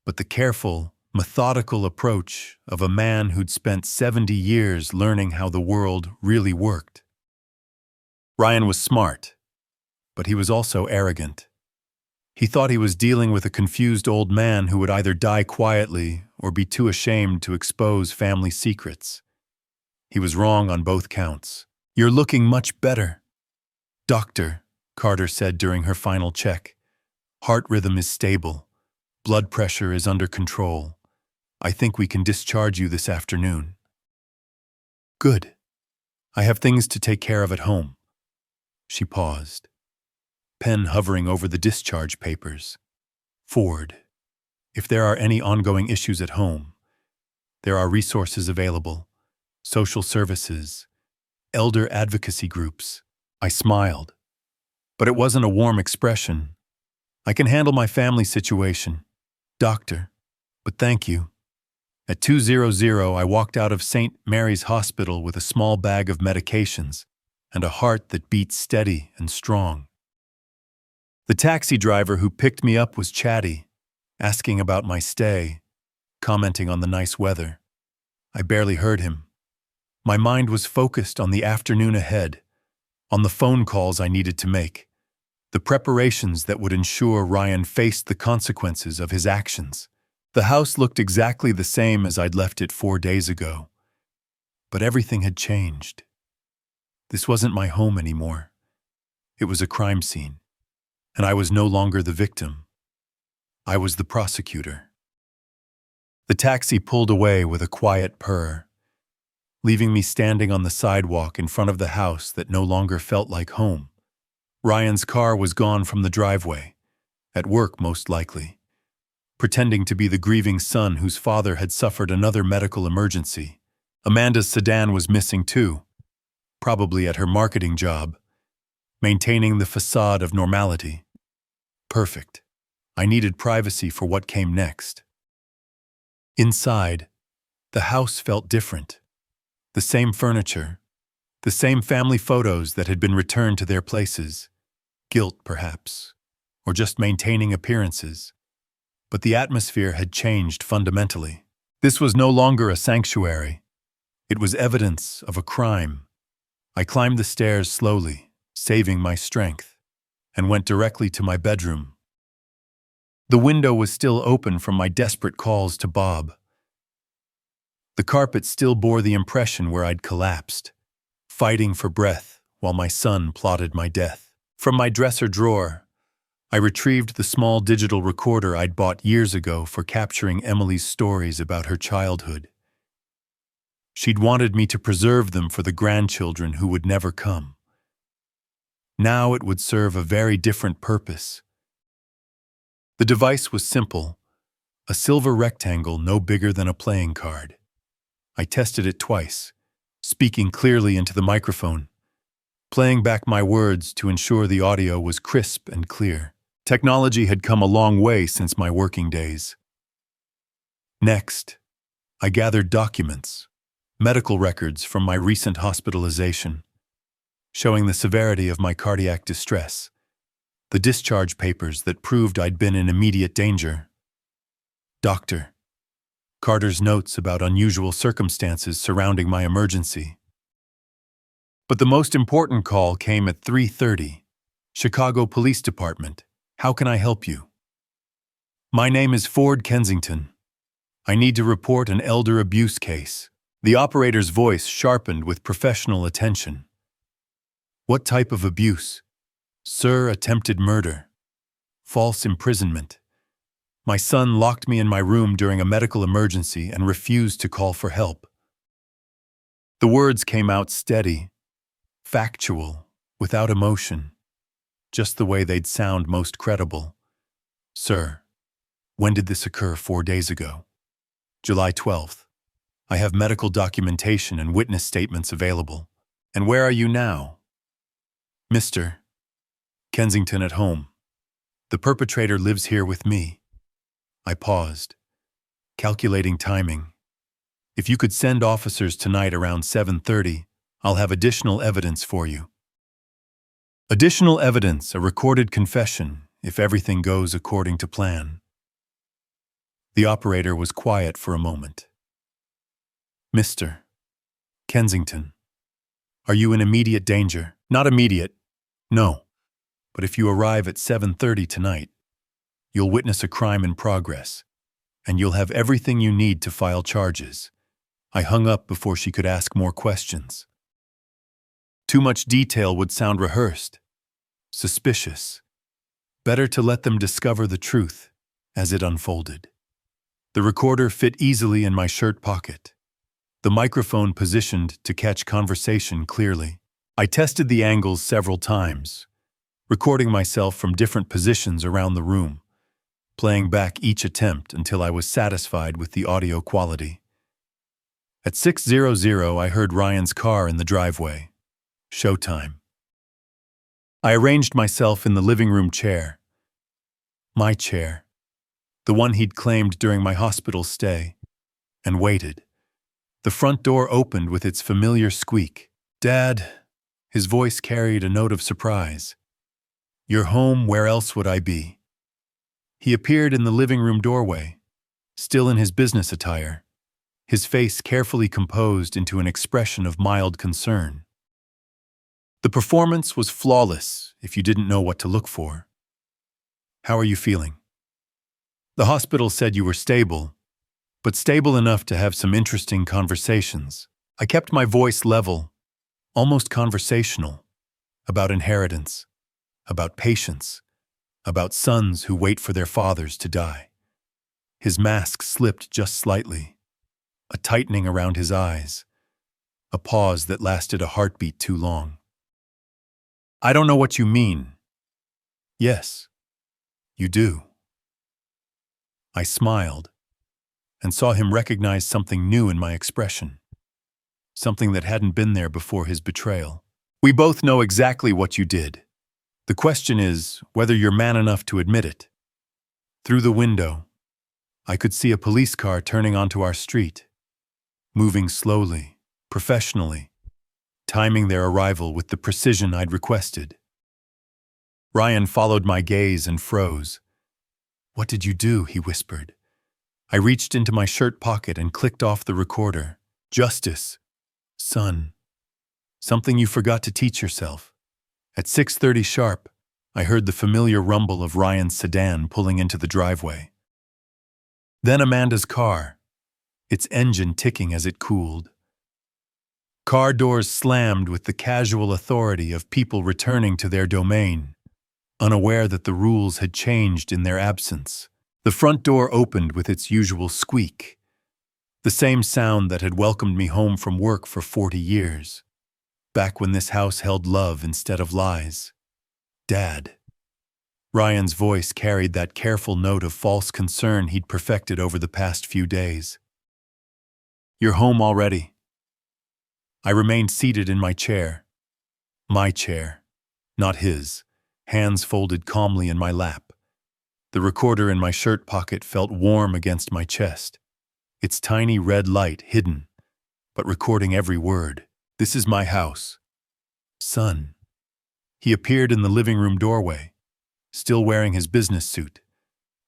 but the careful, methodical approach of a man who'd spent 70 years learning how the world really worked. Ryan was smart, but he was also arrogant. He thought he was dealing with a confused old man who would either die quietly or be too ashamed to expose family secrets. He was wrong on both counts. You're looking much better, Doctor, Carter said during her final check. Heart rhythm is stable. Blood pressure is under control. I think we can discharge you this afternoon. Good. I have things to take care of at home. She paused, pen hovering over the discharge papers. Ford, if there are any ongoing issues at home, there are resources available. Social services, elder advocacy groups. I smiled, but it wasn't a warm expression. I can handle my family situation, Doctor, but thank you. At 2:00, I walked out of St. Mary's Hospital with a small bag of medications and a heart that beat steady and strong. The taxi driver who picked me up was chatty, asking about my stay, commenting on the nice weather. I barely heard him. My mind was focused on the afternoon ahead, on the phone calls I needed to make, the preparations that would ensure Ryan faced the consequences of his actions. The house looked exactly the same as I'd left it 4 days ago, but everything had changed. This wasn't my home anymore. It was a crime scene, and I was no longer the victim. I was the prosecutor. The taxi pulled away with a quiet purr, leaving me standing on the sidewalk in front of the house that no longer felt like home. Ryan's car was gone from the driveway, at work most likely, pretending to be the grieving son whose father had suffered another medical emergency. Amanda's sedan was missing too, probably at her marketing job, maintaining the facade of normality. Perfect. I needed privacy for what came next. Inside, the house felt different. The same furniture, the same family photos that had been returned to their places. Guilt, perhaps, or just maintaining appearances. But the atmosphere had changed fundamentally. This was no longer a sanctuary. It was evidence of a crime. I climbed the stairs slowly, saving my strength, and went directly to my bedroom. The window was still open from my desperate calls to Bob. The carpet still bore the impression where I'd collapsed, fighting for breath while my son plotted my death. From my dresser drawer, I retrieved the small digital recorder I'd bought years ago for capturing Emily's stories about her childhood. She'd wanted me to preserve them for the grandchildren who would never come. Now it would serve a very different purpose. The device was simple, a silver rectangle no bigger than a playing card. I tested it twice, speaking clearly into the microphone, playing back my words to ensure the audio was crisp and clear. Technology had come a long way since my working days. Next, I gathered documents, medical records from my recent hospitalization, showing the severity of my cardiac distress, the discharge papers that proved I'd been in immediate danger. Doctor, Carter's notes about unusual circumstances surrounding my emergency. But the most important call came at 3:30. Chicago Police Department. How can I help you? My name is Ford Kensington. I need to report an elder abuse case. The operator's voice sharpened with professional attention. What type of abuse? Sir, attempted murder. False imprisonment. My son locked me in my room during a medical emergency and refused to call for help. The words came out steady, factual, without emotion, just the way they'd sound most credible. Sir, when did this occur? 4 days ago. July 12th. I have medical documentation and witness statements available. And where are you now? Mr. Kensington, at home. The perpetrator lives here with me. I paused, calculating timing. If you could send officers tonight around 7:30, I'll have additional evidence for you. Additional evidence, a recorded confession, if everything goes according to plan. The operator was quiet for a moment. Mr. Kensington, are you in immediate danger? Not immediate, no. But if you arrive at 7:30 tonight, you'll witness a crime in progress, and you'll have everything you need to file charges. I hung up before she could ask more questions. Too much detail would sound rehearsed, suspicious. Better to let them discover the truth as it unfolded. The recorder fit easily in my shirt pocket, the microphone positioned to catch conversation clearly. I tested the angles several times, recording myself from different positions around the room, playing back each attempt until I was satisfied with the audio quality. At 6:00, I heard Ryan's car in the driveway. Showtime. I arranged myself in the living room chair. My chair, the one he'd claimed during my hospital stay, and waited. The front door opened with its familiar squeak. Dad, his voice carried a note of surprise. You're home, where else would I be? He appeared in the living room doorway, still in his business attire, his face carefully composed into an expression of mild concern. The performance was flawless if you didn't know what to look for. How are you feeling? The hospital said you were stable, but stable enough to have some interesting conversations. I kept my voice level, almost conversational, about inheritance, about patience, about sons who wait for their fathers to die. His mask slipped just slightly, a tightening around his eyes, a pause that lasted a heartbeat too long. I don't know what you mean. Yes, you do. I smiled and saw him recognize something new in my expression, something that hadn't been there before his betrayal. We both know exactly what you did. The question is whether you're man enough to admit it. Through the window, I could see a police car turning onto our street, moving slowly, professionally, timing their arrival with the precision I'd requested. Ryan followed my gaze and froze. What did you do? He whispered. I reached into my shirt pocket and clicked off the recorder. Justice, son. Something you forgot to teach yourself. At 6:30 sharp, I heard the familiar rumble of Ryan's sedan pulling into the driveway. Then Amanda's car, its engine ticking as it cooled. Car doors slammed with the casual authority of people returning to their domain, unaware that the rules had changed in their absence. The front door opened with its usual squeak, the same sound that had welcomed me home from work for 40 years, back when this house held love instead of lies. Dad. Ryan's voice carried that careful note of false concern he'd perfected over the past few days. You're home already. I remained seated in my chair, not his, hands folded calmly in my lap. The recorder in my shirt pocket felt warm against my chest, its tiny red light hidden, but recording every word. This is my house. Son. He appeared in the living room doorway, still wearing his business suit,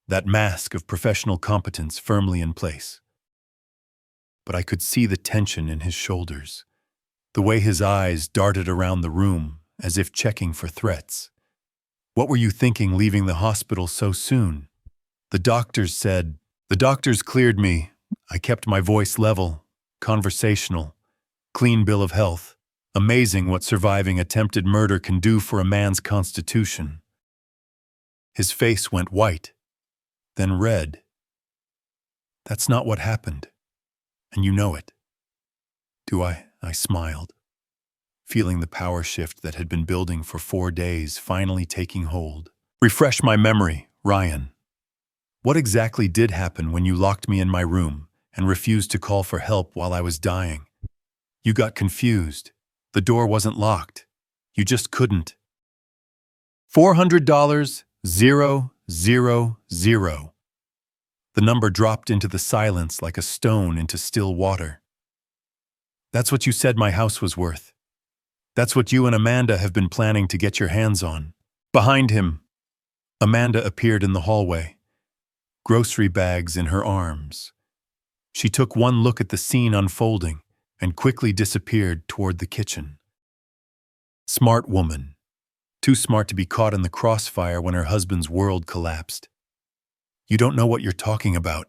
that mask of professional competence firmly in place. But I could see the tension in his shoulders, the way his eyes darted around the room as if checking for threats. What were you thinking leaving the hospital so soon? The doctors cleared me. I kept my voice level, conversational, clean bill of health. Amazing what surviving attempted murder can do for a man's constitution. His face went white, then red. That's not what happened, and you know it. Do I? I smiled, feeling the power shift that had been building for 4 days finally taking hold. Refresh my memory, Ryan. What exactly did happen when you locked me in my room and refused to call for help while I was dying? You got confused. The door wasn't locked. You just couldn't. $400, 000. The number dropped into the silence like a stone into still water. That's what you said my house was worth. That's what you and Amanda have been planning to get your hands on. Behind him, Amanda appeared in the hallway, grocery bags in her arms. She took one look at the scene unfolding and quickly disappeared toward the kitchen. Smart woman, too smart to be caught in the crossfire when her husband's world collapsed. You don't know what you're talking about,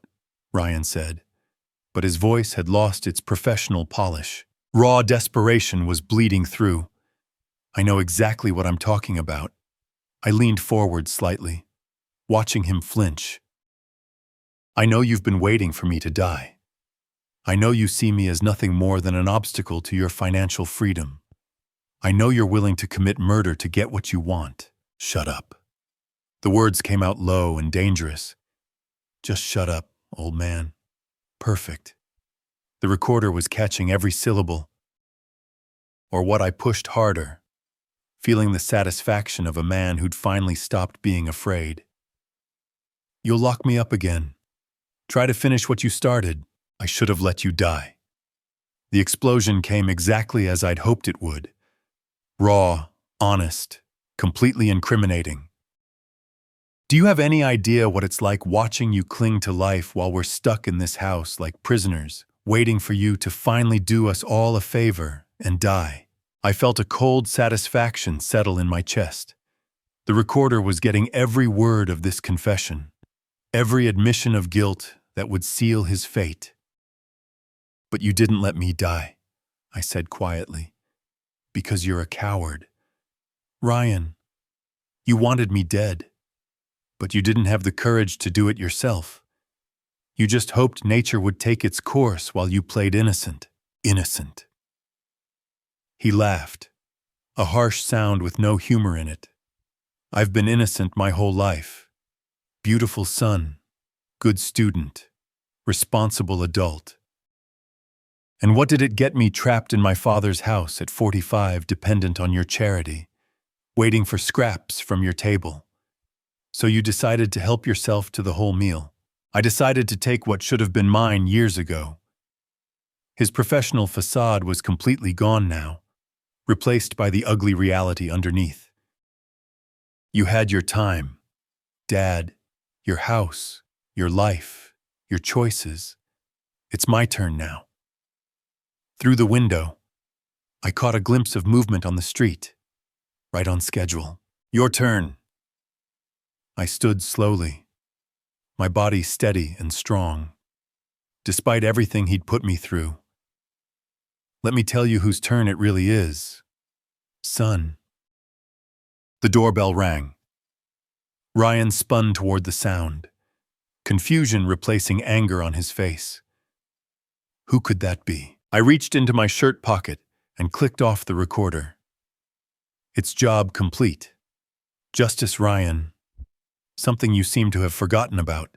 Ryan said, but his voice had lost its professional polish. Raw desperation was bleeding through. I know exactly what I'm talking about. I leaned forward slightly, watching him flinch. I know you've been waiting for me to die. I know you see me as nothing more than an obstacle to your financial freedom. I know you're willing to commit murder to get what you want. Shut up. The words came out low and dangerous. Just shut up, old man. Perfect. The recorder was catching every syllable. Or what I pushed harder, feeling the satisfaction of a man who'd finally stopped being afraid. You'll lock me up again. Try to finish what you started. I should have let you die. The explosion came exactly as I'd hoped it would. Raw, honest, completely incriminating. Do you have any idea what it's like watching you cling to life while we're stuck in this house like prisoners, waiting for you to finally do us all a favor and die? I felt a cold satisfaction settle in my chest. The recorder was getting every word of this confession, every admission of guilt that would seal his fate. But you didn't let me die, I said quietly, because you're a coward. Ryan, you wanted me dead, but you didn't have the courage to do it yourself. You just hoped nature would take its course while you played innocent. Innocent. He laughed, a harsh sound with no humor in it. I've been innocent my whole life. Beautiful son, good student, responsible adult. And what did it get me trapped in my father's house at 45, dependent on your charity, waiting for scraps from your table? So you decided to help yourself to the whole meal. I decided to take what should have been mine years ago. His professional facade was completely gone now, replaced by the ugly reality underneath. You had your time, Dad, your house, your life, your choices. It's my turn now. Through the window, I caught a glimpse of movement on the street, right on schedule. Your turn. I stood slowly, my body steady and strong, despite everything he'd put me through. Let me tell you whose turn it really is. Son. The doorbell rang. Ryan spun toward the sound, confusion replacing anger on his face. Who could that be? I reached into my shirt pocket and clicked off the recorder. Its job complete. Justice Ryan. Something you seem to have forgotten about.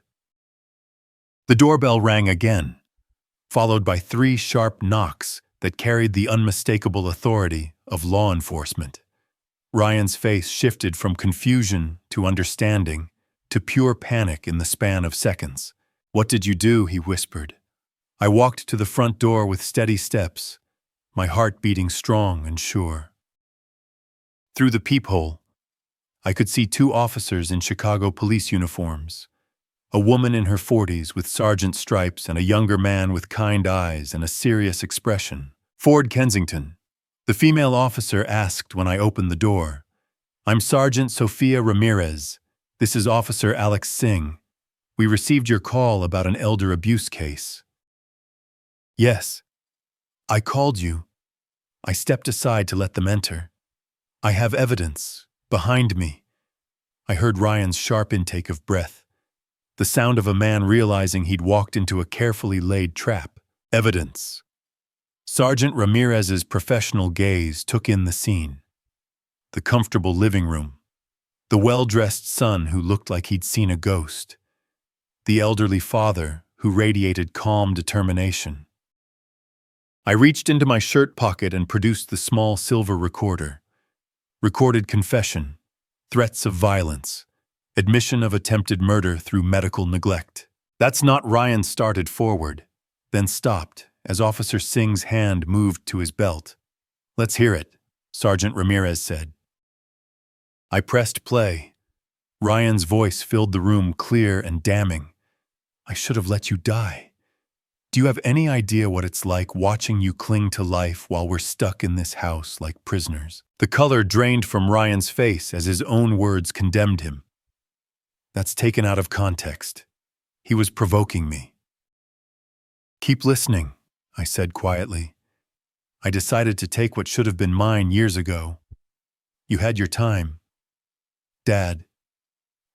The doorbell rang again, followed by 3 sharp knocks that carried the unmistakable authority of law enforcement. Ryan's face shifted from confusion to understanding to pure panic in the span of seconds. What did you do? He whispered. I walked to the front door with steady steps, my heart beating strong and sure. Through the peephole, I could see 2 officers in Chicago police uniforms, a woman in her 40s with sergeant stripes and a younger man with kind eyes and a serious expression. Ford Kensington, the female officer asked when I opened the door. I'm Sergeant Sophia Ramirez. This is Officer Alex Singh. We received your call about an elder abuse case. Yes. I called you. I stepped aside to let them enter. I have evidence. Behind me. I heard Ryan's sharp intake of breath, the sound of a man realizing he'd walked into a carefully laid trap. Evidence. Sergeant Ramirez's professional gaze took in the scene. The comfortable living room. The well-dressed son who looked like he'd seen a ghost. The elderly father who radiated calm determination. I reached into my shirt pocket and produced the small silver recorder. Recorded confession, threats of violence, admission of attempted murder through medical neglect. That's not. Ryan started forward, then stopped as Officer Singh's hand moved to his belt. Let's hear it, Sergeant Ramirez said. I pressed play. Ryan's voice filled the room clear and damning. I should have let you die. Do you have any idea what it's like watching you cling to life while we're stuck in this house like prisoners? The color drained from Ryan's face as his own words condemned him. That's taken out of context. He was provoking me. Keep listening, I said quietly. I decided to take what should have been mine years ago. You had your time. Dad,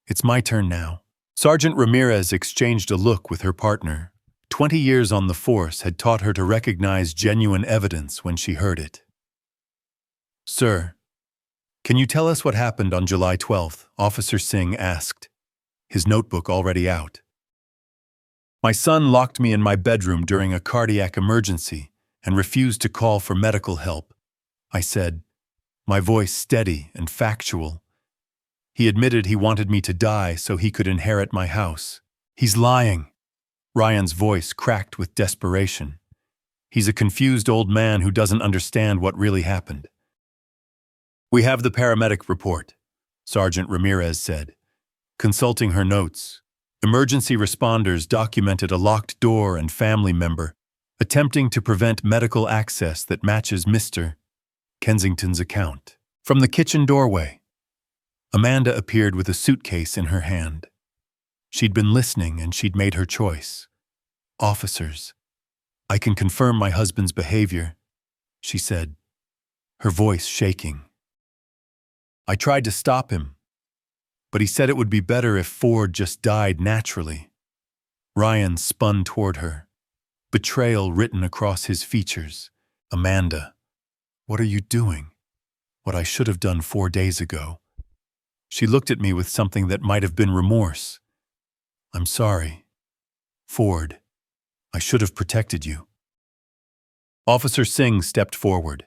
it's my turn now. Sergeant Ramirez exchanged a look with her partner. 20 years on the force had taught her to recognize genuine evidence when she heard it. Sir, can you tell us what happened on July 12th? Officer Singh asked, his notebook already out. My son locked me in my bedroom during a cardiac emergency and refused to call for medical help, I said, my voice steady and factual. He admitted he wanted me to die so he could inherit my house. He's lying. Ryan's voice cracked with desperation. He's a confused old man who doesn't understand what really happened. We have the paramedic report, Sergeant Ramirez said. Consulting her notes, emergency responders documented a locked door and family member attempting to prevent medical access that matches Mr. Kensington's account. From the kitchen doorway, Amanda appeared with a suitcase in her hand. She'd been listening and she'd made her choice. Officers, I can confirm my husband's behavior, she said, her voice shaking. I tried to stop him, but he said it would be better if Ford just died naturally. Ryan spun toward her, betrayal written across his features. Amanda, what are you doing? What I should have done 4 days ago. She looked at me with something that might have been remorse. I'm sorry. Ford, I should have protected you. Officer Singh stepped forward,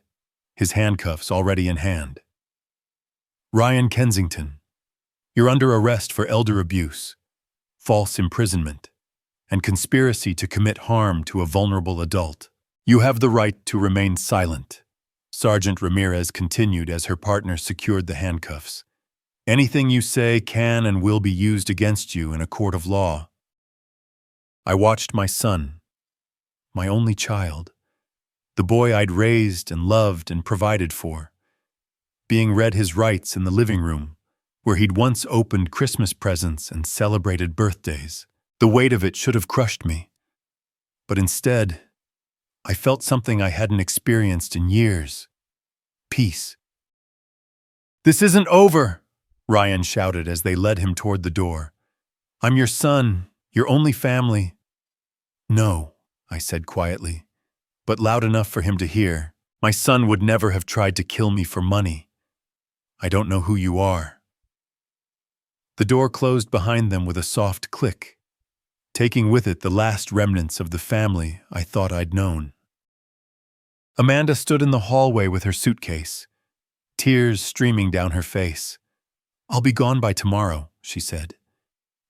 his handcuffs already in hand. Ryan Kensington, you're under arrest for elder abuse, false imprisonment, and conspiracy to commit harm to a vulnerable adult. You have the right to remain silent, Sergeant Ramirez continued as her partner secured the handcuffs. Anything you say can and will be used against you in a court of law. I watched my son, my only child, the boy I'd raised and loved and provided for, being read his rights in the living room, where he'd once opened Christmas presents and celebrated birthdays. The weight of it should have crushed me. But instead, I felt something I hadn't experienced in years. Peace. This isn't over, Ryan shouted as they led him toward the door. I'm your son, your only family. No, I said quietly, but loud enough for him to hear. My son would never have tried to kill me for money. I don't know who you are. The door closed behind them with a soft click, taking with it the last remnants of the family I thought I'd known. Amanda stood in the hallway with her suitcase, tears streaming down her face. I'll be gone by tomorrow, she said.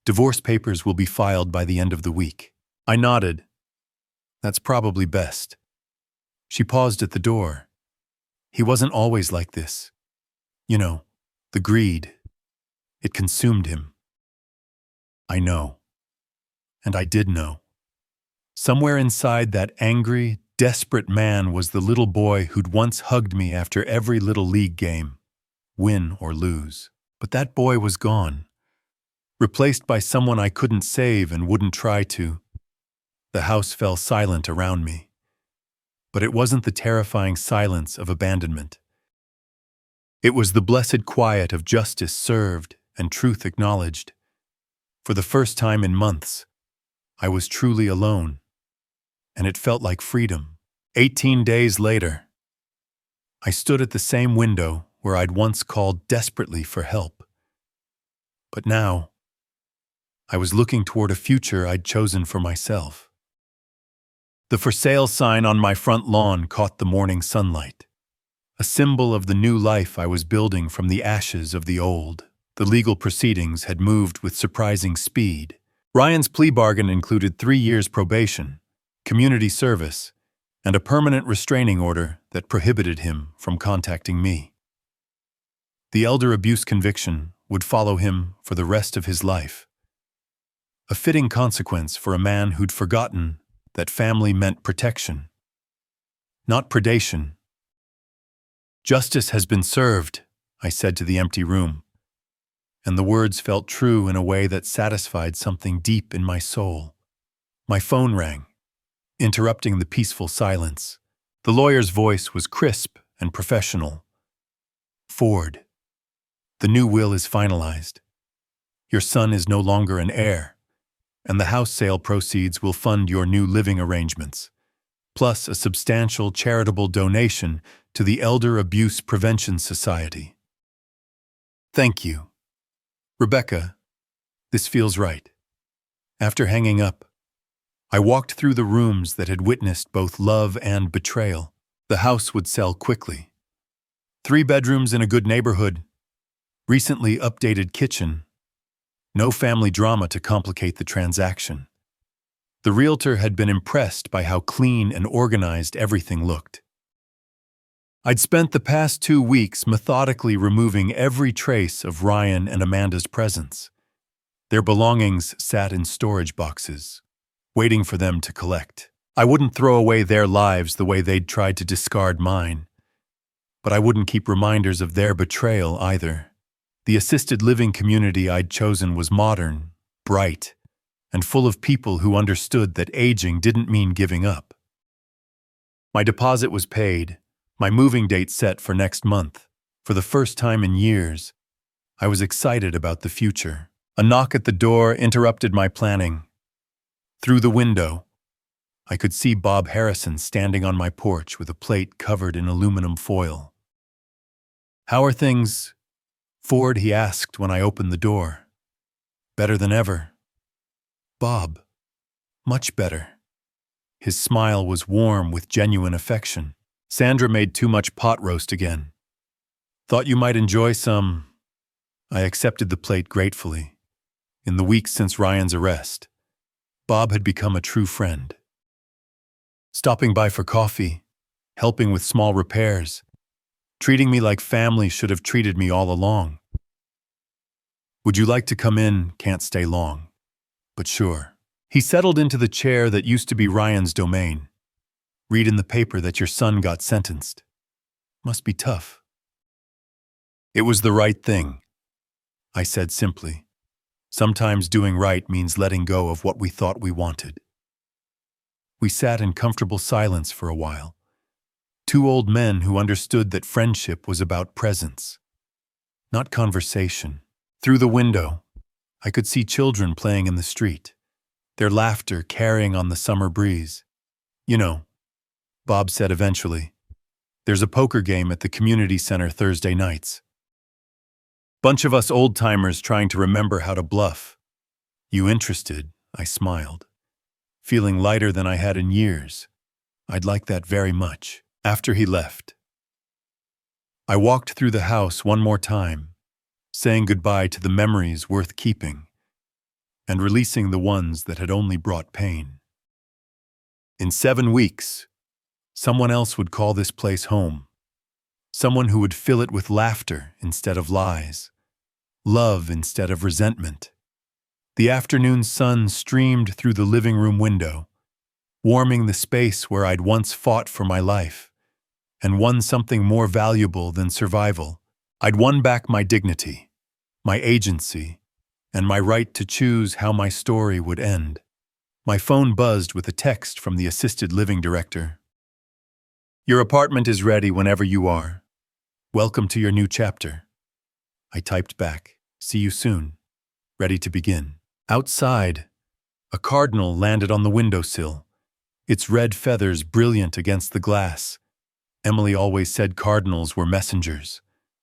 Divorce papers will be filed by the end of the week. I nodded. That's probably best. She paused at the door. He wasn't always like this. You know, the greed. It consumed him. I know. And I did know. Somewhere inside that angry, desperate man was the little boy who'd once hugged me after every little league game, win or lose. But that boy was gone, replaced by someone I couldn't save and wouldn't try to. The house fell silent around me. But it wasn't the terrifying silence of abandonment. It was the blessed quiet of justice served and truth acknowledged. For the first time in months, I was truly alone, and it felt like freedom. 18 days later, I stood at the same window where I'd once called desperately for help. But now, I was looking toward a future I'd chosen for myself. The for sale sign on my front lawn caught the morning sunlight, a symbol of the new life I was building from the ashes of the old. The legal proceedings had moved with surprising speed. Ryan's plea bargain included 3 years probation, community service, and a permanent restraining order that prohibited him from contacting me. The elder abuse conviction would follow him for the rest of his life. A fitting consequence for a man who'd forgotten that family meant protection, not predation. Justice has been served, I said to the empty room, and the words felt true in a way that satisfied something deep in my soul. My phone rang, interrupting the peaceful silence. The lawyer's voice was crisp and professional. Ford, the new will is finalized. Your son is no longer an heir, and the house sale proceeds will fund your new living arrangements, plus a substantial charitable donation to the Elder Abuse Prevention Society. Thank you. Rebecca, this feels right. After hanging up, I walked through the rooms that had witnessed both love and betrayal. The house would sell quickly. 3 bedrooms in a good neighborhood, recently updated kitchen, no family drama to complicate the transaction. The realtor had been impressed by how clean and organized everything looked. I'd spent the past 2 weeks methodically removing every trace of Ryan and Amanda's presence. Their belongings sat in storage boxes, waiting for them to collect. I wouldn't throw away their lives the way they'd tried to discard mine, but I wouldn't keep reminders of their betrayal either. The assisted living community I'd chosen was modern, bright, and full of people who understood that aging didn't mean giving up. My deposit was paid, my moving date set for next month. For the first time in years, I was excited about the future. A knock at the door interrupted my planning. Through the window, I could see Bob Harrison standing on my porch with a plate covered in aluminum foil. "How are things, Ford?" he asked when I opened the door. "Better than ever." "Bob, much better." His smile was warm with genuine affection. "Sandra made too much pot roast again. Thought you might enjoy some." I accepted the plate gratefully. In the weeks since Ryan's arrest, Bob had become a true friend. Stopping by for coffee, helping with small repairs, treating me like family should have treated me all along. "Would you like to come in? Can't stay long." "But sure." He settled into the chair that used to be Ryan's domain. "Read in the paper that your son got sentenced. Must be tough." "It was the right thing," I said simply. Sometimes doing right means letting go of what we thought we wanted. We sat in comfortable silence for a while. Two old men who understood that friendship was about presence, not conversation. Through the window, I could see children playing in the street, their laughter carrying on the summer breeze. "You know," Bob said eventually, "there's a poker game at the community center Thursday nights. Bunch of us old-timers trying to remember how to bluff. You interested?" I smiled, feeling lighter than I had in years. I'd like that very much. After he left, I walked through the house one more time, saying goodbye to the memories worth keeping and releasing the ones that had only brought pain. In 7 weeks, someone else would call this place home. Someone who would fill it with laughter instead of lies, love instead of resentment. The afternoon sun streamed through the living room window, warming the space where I'd once fought for my life and won something more valuable than survival. I'd won back my dignity, my agency, and my right to choose how my story would end. My phone buzzed with a text from the assisted living director. "Your apartment is ready whenever you are. Welcome to your new chapter." I typed back, "See you soon. Ready to begin." Outside, a cardinal landed on the windowsill, its red feathers brilliant against the glass. Emily always said cardinals were messengers,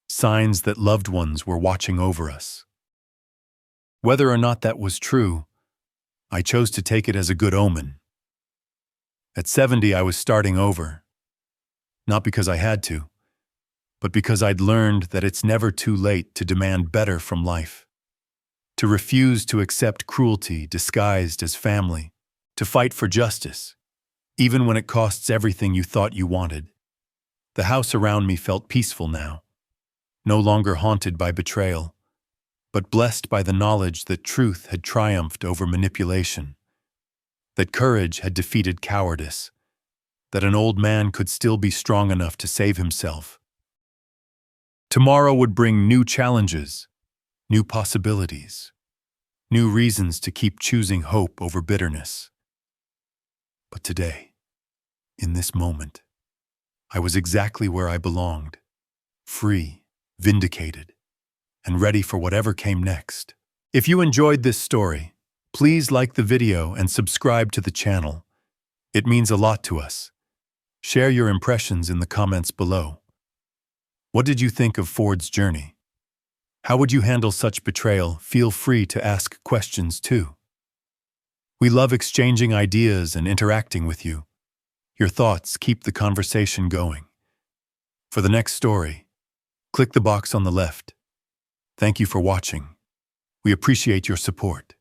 signs that loved ones were watching over us. Whether or not that was true, I chose to take it as a good omen. At 70, I was starting over, not because I had to, but because I'd learned that it's never too late to demand better from life, to refuse to accept cruelty disguised as family, to fight for justice, even when it costs everything you thought you wanted. The house around me felt peaceful now, no longer haunted by betrayal, but blessed by the knowledge that truth had triumphed over manipulation, that courage had defeated cowardice, that an old man could still be strong enough to save himself. Tomorrow would bring new challenges, new possibilities, new reasons to keep choosing hope over bitterness. But today, in this moment, I was exactly where I belonged, free, vindicated, and ready for whatever came next. If you enjoyed this story, please like the video and subscribe to the channel. It means a lot to us. Share your impressions in the comments below. What did you think of Ford's journey? How would you handle such betrayal? Feel free to ask questions too. We love exchanging ideas and interacting with you. Your thoughts keep the conversation going. For the next story, click the box on the left. Thank you for watching. We appreciate your support.